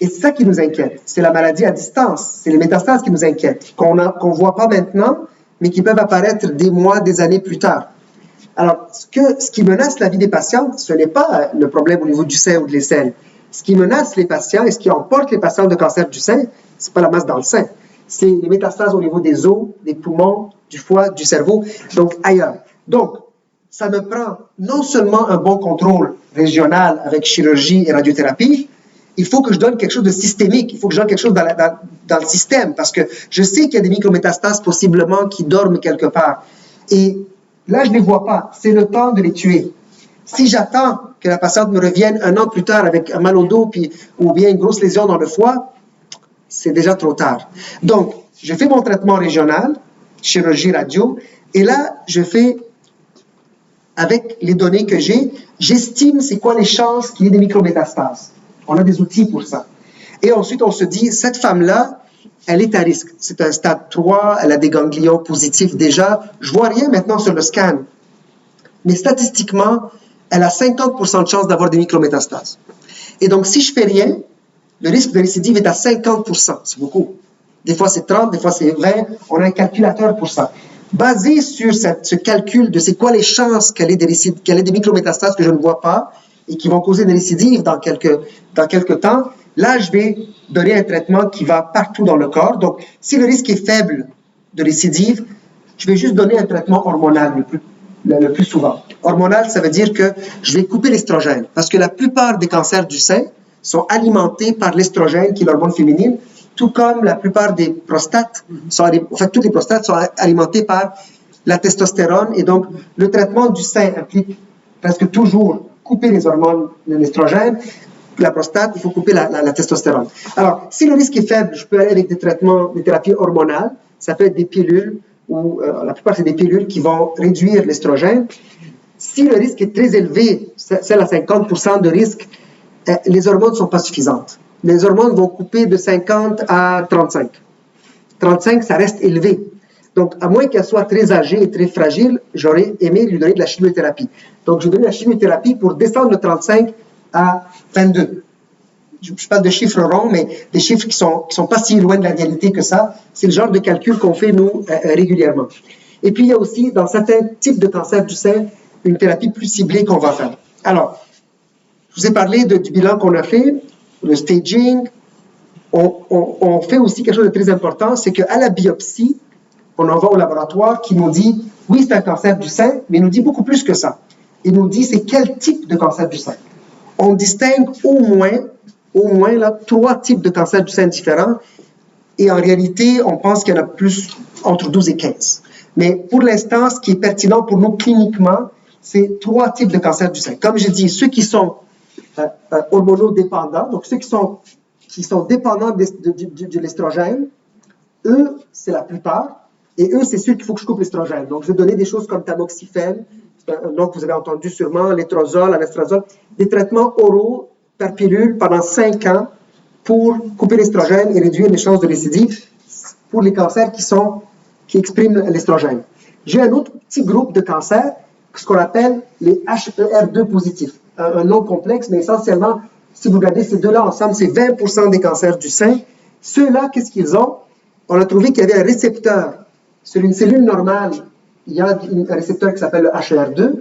et c'est ça qui nous inquiète. C'est la maladie à distance. C'est les métastases qui nous inquiètent, qu'on ne voit pas maintenant, mais qui peuvent apparaître des mois, des années plus tard. Alors, ce qui menace la vie des patientes, ce n'est pas le problème au niveau du sein ou de l'aisselle. Ce qui menace les patients et ce qui emporte les patients de cancer du sein, ce n'est pas la masse dans le sein. C'est les métastases au niveau des os, des poumons, du foie, du cerveau, donc ailleurs. Donc, ça me prend non seulement un bon contrôle régional avec chirurgie et radiothérapie, il faut que je donne quelque chose de systémique, il faut que je donne quelque chose dans le système, parce que je sais qu'il y a des micrométastases possiblement qui dorment quelque part. Et là, je ne les vois pas. C'est le temps de les tuer. Si j'attends que la patiente me revienne 1 an plus tard avec un mal au dos ou bien une grosse lésion dans le foie, c'est déjà trop tard. Donc, je fais mon traitement régional, chirurgie radio, et là, je fais, avec les données que j'ai, j'estime c'est quoi les chances qu'il y ait des micrométastases. On a des outils pour ça. Et ensuite, on se dit, cette femme-là, elle est à risque. C'est un stade 3, elle a des ganglions positifs déjà. Je vois rien maintenant sur le scan. mais statistiquement, elle a 50% de chance d'avoir des micrométastases. Et donc, si je fais rien, le risque de récidive est à 50%. C'est beaucoup. Des fois, c'est 30, des fois, c'est 20. On a un calculateur pour ça. Basé sur ce calcul de c'est quoi les chances qu'elle ait des micrométastases que je ne vois pas et qui vont causer des récidives dans quelques temps, là, je vais donner un traitement qui va partout dans le corps. Donc, si le risque est faible de récidive, je vais juste donner un traitement hormonal le plus souvent. Hormonal, ça veut dire que je vais couper l'estrogène parce que la plupart des cancers du sein sont alimentés par l'estrogène, qui est l'hormone féminine, tout comme la plupart des prostates, toutes les prostates sont alimentées par la testostérone. Et donc, le traitement du sein implique presque toujours couper les hormones de l'estrogène. La prostate, il faut couper la testostérone. Alors, si le risque est faible, je peux aller avec des thérapies hormonales. Ça peut être des pilules, ou la plupart, c'est des pilules qui vont réduire l'estrogène. Si le risque est très élevé, celle à 50% de risque, les hormones ne sont pas suffisantes. Les hormones vont couper de 50 à 35. 35, ça reste élevé. Donc, à moins qu'elle soit très âgée et très fragile, j'aurais aimé lui donner de la chimiothérapie. Donc, je donne la chimiothérapie pour descendre de 35 à 22. Je parle de chiffres ronds, mais des chiffres qui sont pas si loin de la réalité que ça. C'est le genre de calcul qu'on fait, nous, régulièrement. Et puis, il y a aussi, dans certains types de cancers du sein, une thérapie plus ciblée qu'on va faire. Alors, je vous ai parlé du bilan qu'on a fait, le staging. On fait aussi quelque chose de très important, c'est qu'à la biopsie, on envoie au laboratoire qui nous dit, oui, c'est un cancer du sein, mais il nous dit beaucoup plus que ça. Il nous dit, c'est quel type de cancer du sein. On distingue au moins là, 3 types de cancers du sein différents, et en réalité, on pense qu'il y en a plus entre 12 et 15. Mais pour l'instant, ce qui est pertinent pour nous cliniquement, c'est 3 types de cancers du sein. Comme je dis, ceux qui sont hormonodépendants, donc ceux qui sont dépendants de l'estrogène, eux, c'est la plupart, et eux, c'est ceux qu'il faut que je coupe l'estrogène. Donc, je vais donner des choses comme tamoxifène, un nom que vous avez entendu sûrement, létrozole, anastrozole, des traitements oraux par pilule pendant 5 ans pour couper l'estrogène et réduire les chances de récidive pour les cancers qui expriment l'estrogène. J'ai un autre petit groupe de cancers, ce qu'on appelle les HER2 positifs. Un nom complexe, mais essentiellement, si vous regardez ces deux-là ensemble, c'est 20% des cancers du sein. Ceux-là, qu'est-ce qu'ils ont? On a trouvé qu'il y avait un récepteur. Sur une cellule normale, il y a un récepteur qui s'appelle le HER2.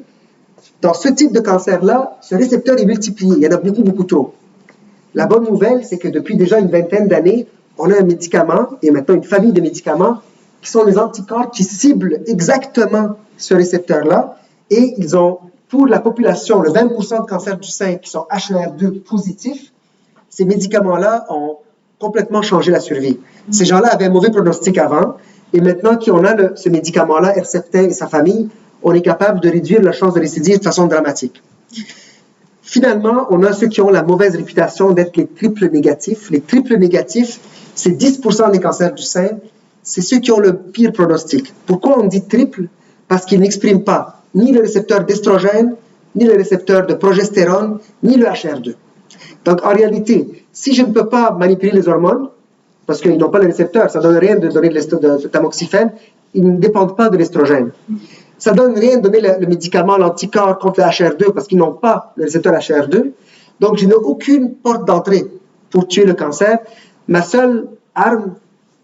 Dans ce type de cancer-là, ce récepteur est multiplié. Il y en a beaucoup, beaucoup trop. La bonne nouvelle, c'est que depuis déjà une vingtaine d'années, on a un médicament, et maintenant une famille de médicaments, qui sont des anticorps qui ciblent exactement ce récepteur-là, et ils ont, pour la population, le 20% de cancers du sein qui sont HER2 positifs, ces médicaments-là ont complètement changé la survie. Ces gens-là avaient un mauvais pronostic avant, et maintenant qu'on a ce médicament-là, Herceptin et sa famille, on est capable de réduire la chance de récidive de façon dramatique. Finalement, on a ceux qui ont la mauvaise réputation d'être les triples négatifs. Les triples négatifs, c'est 10% des cancers du sein. C'est ceux qui ont le pire pronostic. Pourquoi on dit triple? Parce qu'ils n'expriment pas ni le récepteur d'estrogène, ni le récepteur de progestérone, ni le HER2. Donc, en réalité, si je ne peux pas manipuler les hormones, parce qu'ils n'ont pas le récepteur, ça ne donne rien de donner de tamoxifène, ils ne dépendent pas de l'estrogène. Ça ne donne rien de donner le médicament, l'anticorps contre le HER2, parce qu'ils n'ont pas le récepteur HER2. Donc, je n'ai aucune porte d'entrée pour tuer le cancer. Ma seule arme,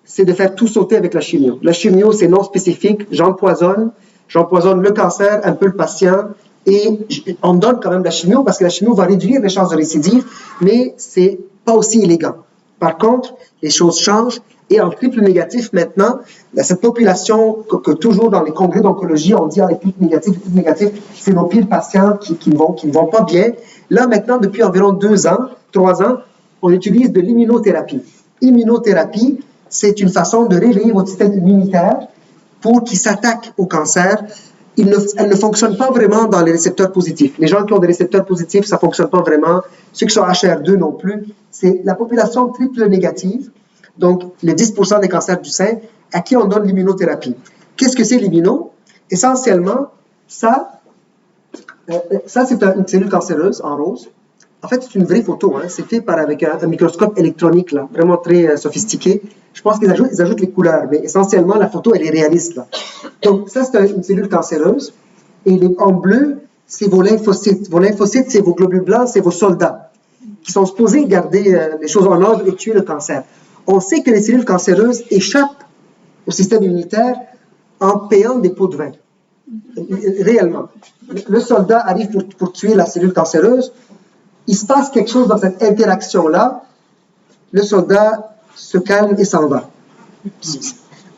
c'est de faire tout sauter avec la chimio. La chimio, c'est non spécifique. J'empoisonne le cancer, un peu le patient, et on donne quand même la chimio, parce que la chimio va réduire les chances de récidive, mais c'est pas aussi élégant. Par contre, les choses changent, et en triple négatif maintenant, cette population que toujours dans les congrès d'oncologie, on dit les triples négatifs, c'est nos pires patients qui ne vont pas bien. Là maintenant, depuis environ 2 ans, 3 ans, on utilise de l'immunothérapie. Immunothérapie, c'est une façon de réveiller votre système immunitaire pour qu'il s'attaque au cancer. Elle ne fonctionne pas vraiment dans les récepteurs positifs. Les gens qui ont des récepteurs positifs, ça ne fonctionne pas vraiment. Ceux qui sont HER2 non plus. C'est la population triple négative, donc les 10% des cancers du sein, à qui on donne l'immunothérapie. Qu'est-ce que c'est l'immuno? Essentiellement, ça c'est une cellule cancéreuse en rose. En fait, c'est une vraie photo. Hein. C'est fait avec un microscope électronique, là, vraiment très sophistiqué. Je pense qu'ils ajoutent les couleurs, mais essentiellement, la photo, elle est réaliste. Là. Donc, ça, c'est une cellule cancéreuse. Et en bleu, c'est vos lymphocytes. Vos lymphocytes, c'est vos globules blancs, c'est vos soldats qui sont supposés garder les choses en ordre et tuer le cancer. On sait que les cellules cancéreuses échappent au système immunitaire en payant des pots de vin. Réellement. Le soldat arrive pour tuer la cellule cancéreuse. Il se passe quelque chose dans cette interaction-là. Le soldat se calme et s'en va.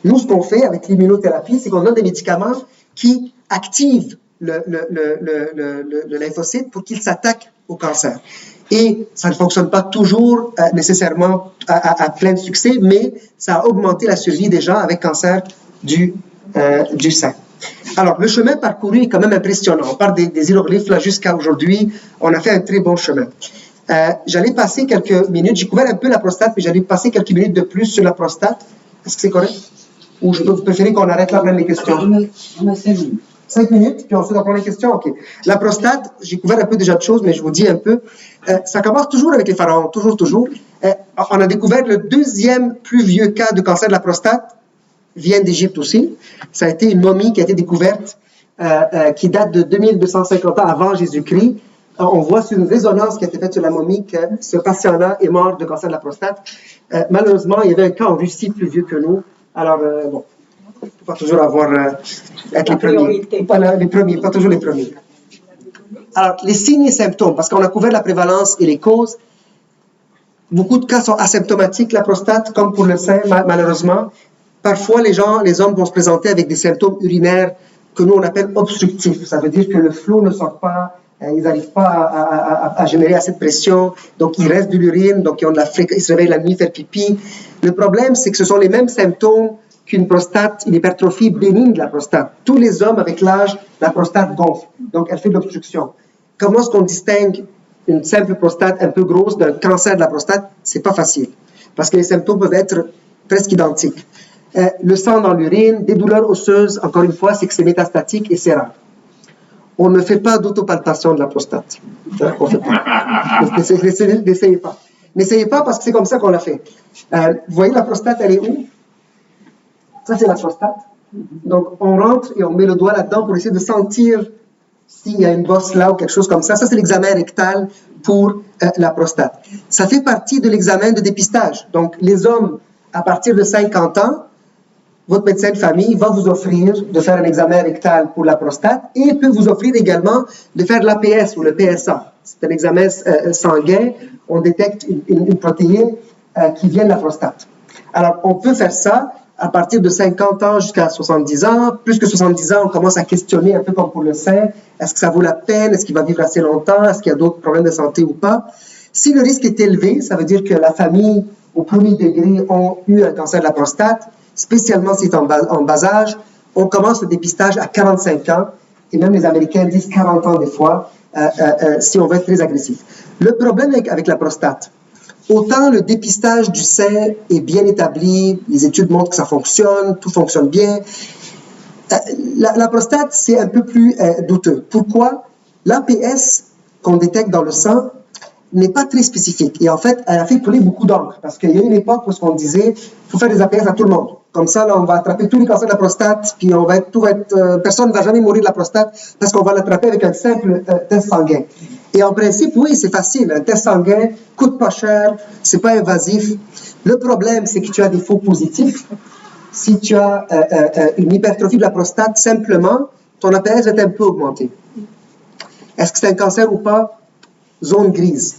Nous, ce qu'on fait avec l'immunothérapie, c'est qu'on donne des médicaments qui activent le lymphocyte pour qu'il s'attaque au cancer. Et ça ne fonctionne pas toujours nécessairement à plein de succès, mais ça a augmenté la survie des gens avec cancer du sein. Alors, le chemin parcouru est quand même impressionnant. On part des hiéroglyphes là jusqu'à aujourd'hui. On a fait un très bon chemin. J'allais passer quelques minutes. J'ai couvert un peu la prostate, mais j'allais passer quelques minutes de plus sur la prostate. Est-ce que c'est correct? Ou vous préférez qu'on arrête là pour les questions? On a 5 minutes. 5 minutes, puis ensuite on prend les questions? OK. La prostate, j'ai couvert un peu déjà de choses, mais je vous dis un peu. Ça commence toujours avec les pharaons, toujours. On a découvert le deuxième plus vieux cas de cancer de la prostate, vient d'Égypte aussi. Ça a été une momie qui a été découverte, qui date de 2250 ans avant Jésus-Christ. On voit sur une résonance qui a été faite sur la momie que ce patient-là est mort de cancer de la prostate. Malheureusement, il y avait un cas en Russie plus vieux que nous. Alors, bon, il ne faut pas toujours être les premiers. Pas toujours les premiers. Alors, les signes et symptômes, parce qu'on a couvert la prévalence et les causes. Beaucoup de cas sont asymptomatiques, la prostate, comme pour le sein, malheureusement. Parfois, les hommes vont se présenter avec des symptômes urinaires que nous, on appelle obstructifs. Ça veut dire que le flot ne sort pas, ils n'arrivent pas à générer assez de pression, donc il reste de l'urine, donc ils se réveillent la nuit, faire pipi. Le problème, c'est que ce sont les mêmes symptômes qu'une prostate, une hypertrophie bénigne de la prostate. Tous les hommes, avec l'âge, la prostate gonfle, donc elle fait de l'obstruction. Comment est-ce qu'on distingue une simple prostate un peu grosse d'un cancer de la prostate? C'est pas facile, parce que les symptômes peuvent être presque identiques. Le sang dans l'urine, des douleurs osseuses, encore une fois, c'est que c'est métastatique et c'est rare. On ne fait pas d'autopalpation de la prostate. On fait pas. N'essayez pas. N'essayez pas parce que c'est comme ça qu'on l'a fait. Vous voyez la prostate, elle est où? Ça, c'est la prostate. Donc, on rentre et on met le doigt là-dedans pour essayer de sentir s'il y a une bosse là ou quelque chose comme ça. Ça, c'est l'examen rectal pour la prostate. Ça fait partie de l'examen de dépistage. Donc, les hommes, à partir de 50 ans, votre médecin de famille va vous offrir de faire un examen rectal pour la prostate et peut vous offrir également de faire l'APS ou le PSA. C'est un examen sanguin. On détecte une protéine qui vient de la prostate. Alors, on peut faire ça à partir de 50 ans jusqu'à 70 ans. Plus que 70 ans, on commence à questionner un peu comme pour le sein. Est-ce que ça vaut la peine? Est-ce qu'il va vivre assez longtemps? Est-ce qu'il y a d'autres problèmes de santé ou pas? Si le risque est élevé, ça veut dire que la famille, au premier degré, ont eu un cancer de la prostate, spécialement si c'est en bas âge. On commence le dépistage à 45 ans, et même les Américains disent 40 ans des fois, si on veut être très agressif. Le problème avec la prostate, autant le dépistage du sein est bien établi, les études montrent que ça fonctionne, tout fonctionne bien. La prostate, c'est un peu plus douteux. Pourquoi? L'APS qu'on détecte dans le sang n'est pas très spécifique. Et en fait, elle a fait couler beaucoup d'encre. Parce qu'il y a une époque où on disait, il faut faire des APS à tout le monde. Comme ça, là, on va attraper tous les cancers de la prostate, puis personne ne va jamais mourir de la prostate parce qu'on va l'attraper avec un simple test sanguin. Et en principe, oui, c'est facile. Un test sanguin coûte pas cher, c'est pas invasif. Le problème, c'est que tu as des faux positifs. Si tu as une hypertrophie de la prostate, simplement, ton APS va être un peu augmenté. Est-ce que c'est un cancer ou pas? Zone grise.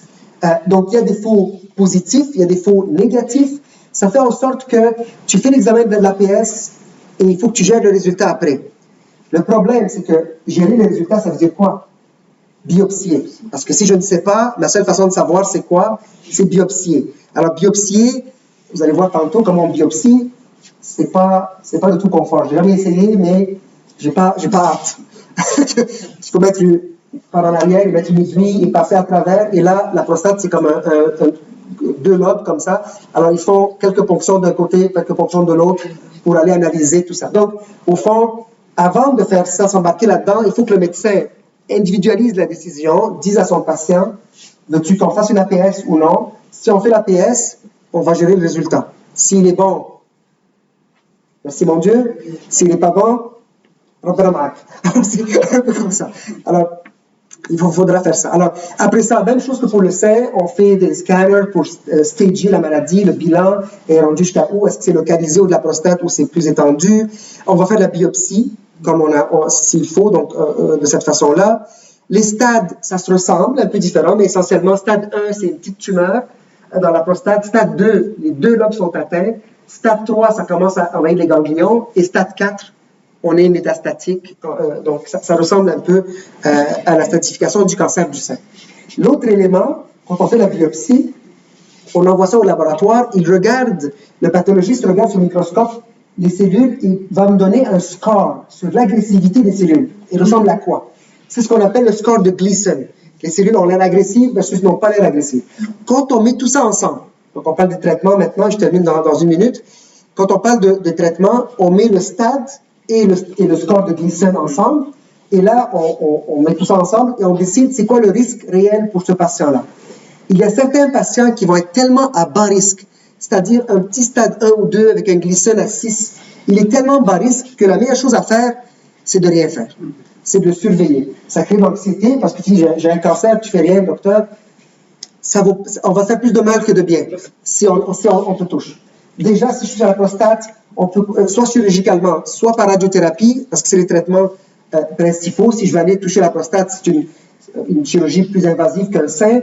Donc, il y a des faux positifs, il y a des faux négatifs. Ça fait en sorte que tu fais l'examen de l'APS et il faut que tu gères le résultat après. Le problème, c'est que gérer le résultat, ça veut dire quoi? Biopsier. Parce que si je ne sais pas, la seule façon de savoir c'est quoi? C'est biopsier. Alors, biopsier, vous allez voir tantôt comment on biopsie, c'est pas de tout confort. J'ai jamais essayé, mais j'ai pas hâte. Il faut mettre par en arrière, mettre une aiguille et passer à travers. Et là, la prostate, c'est comme deux lobes comme ça. Alors, ils font quelques ponctions d'un côté, quelques ponctions de l'autre pour aller analyser tout ça. Donc, au fond, avant de faire ça, s'embarquer là-dedans, il faut que le médecin individualise la décision, dise à son patient, veux-tu qu'on fasse une APS ou non? Si on fait l'APS, on va gérer le résultat. S'il est bon, merci mon Dieu. S'il n'est pas bon, ربنا معك. C'est un peu comme ça. Alors, faudra faire ça. Alors, après ça, même chose que pour le sein, on fait des scanners pour stager la maladie, le bilan est rendu jusqu'à où, est-ce que c'est localisé ou de la prostate ou c'est plus étendu. On va faire de la biopsie, comme s'il faut, donc de cette façon-là. Les stades, ça se ressemble, un peu différent, mais essentiellement, stade 1, c'est une petite tumeur dans la prostate. Stade 2, les deux lobes sont atteints. Stade 3, ça commence à envahir les ganglions. Et stade 4, on est métastatique. Donc, ça ressemble un peu à la stratification du cancer du sein. L'autre élément, quand on fait la biopsie, on envoie ça au laboratoire, le pathologiste regarde sur le microscope les cellules, il va me donner un score sur l'agressivité des cellules. Il ressemble à quoi? C'est ce qu'on appelle le score de Gleason. Les cellules ont l'air agressives versus n'ont pas l'air agressives. Quand on met tout ça ensemble, donc on parle de traitement maintenant, je termine dans une minute, quand on parle de traitement, on met le stade et le score de Gleason ensemble, et là, on met tout ça ensemble et on décide c'est quoi le risque réel pour ce patient-là. Il y a certains patients qui vont être tellement à bas risque, c'est-à-dire un petit stade 1 ou 2 avec un Gleason à 6, il est tellement bas risque que la meilleure chose à faire, c'est de rien faire. C'est de le surveiller. Ça crée de l'anxiété parce que tu dis j'ai un cancer, tu fais rien, docteur. On va faire plus de mal que de bien si on te touche. Déjà, si je suis à la prostate, on peut soit chirurgicalement, soit par radiothérapie, parce que c'est les traitements principaux. Si je vais aller toucher la prostate, c'est une chirurgie plus invasive qu'un sein.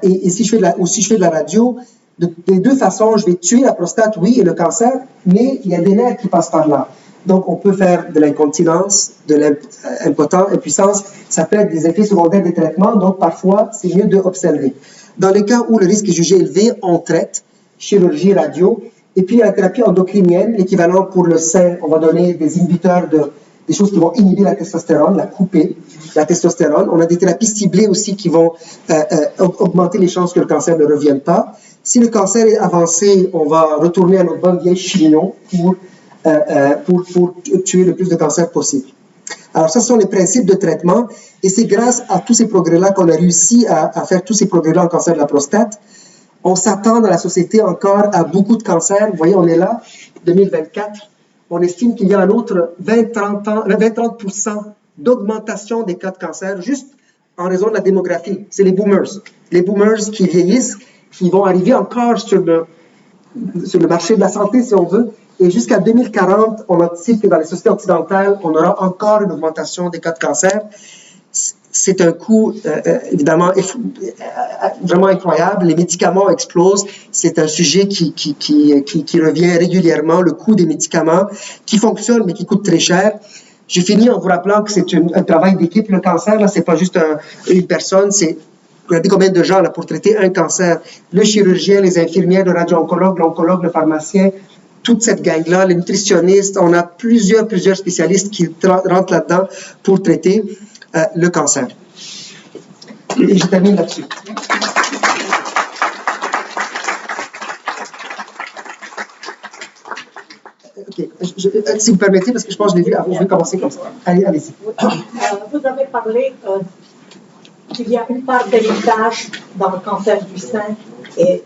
Et si je fais de la radio, des deux façons, je vais tuer la prostate, oui, et le cancer, mais il y a des nerfs qui passent par là. Donc, on peut faire de l'incontinence, de l'impuissance. Ça peut être des effets secondaires des traitements. Donc, parfois, c'est mieux d'observer. Dans les cas où le risque est jugé élevé, on traite, chirurgie, radio. Et puis, la thérapie endocrinienne, l'équivalent pour le sein, on va donner des inhibiteurs des choses qui vont inhiber la testostérone, la couper, la testostérone. On a des thérapies ciblées aussi qui vont augmenter les chances que le cancer ne revienne pas. Si le cancer est avancé, on va retourner à notre bonne vieille chignon pour tuer le plus de cancers possible. Alors, ça, ce sont les principes de traitement, et c'est grâce à tous ces progrès-là qu'on a réussi à faire tous ces progrès-là en cancer de la prostate. On s'attend dans la société encore à beaucoup de cancers. Vous voyez, on est là, 2024. On estime qu'il y a un autre 20-30% d'augmentation des cas de cancer, juste en raison de la démographie. C'est les boomers. Les boomers qui vieillissent, qui vont arriver encore sur le marché de la santé, si on veut. Et jusqu'à 2040, on anticipe que dans les sociétés occidentales, on aura encore une augmentation des cas de cancer. C'est un coût, évidemment, vraiment incroyable. Les médicaments explosent. C'est un sujet qui revient régulièrement, le coût des médicaments, qui fonctionnent, mais qui coûtent très cher. Je finis en vous rappelant que c'est un travail d'équipe. Le cancer, là, c'est pas juste une personne, c'est regardez combien de gens là, pour traiter un cancer. Le chirurgien, les infirmières, le radio-oncologue, l'oncologue, le pharmacien, toute cette gang-là, les nutritionnistes, on a plusieurs spécialistes qui rentrent là-dedans pour traiter le cancer. Et je termine là-dessus. Ok, si vous permettez, parce que je pense que je l'ai vu avant, je vais commencer comme ça. Allez-y. Vous avez parlé qu'il y a une part d'héritage dans le cancer du sein et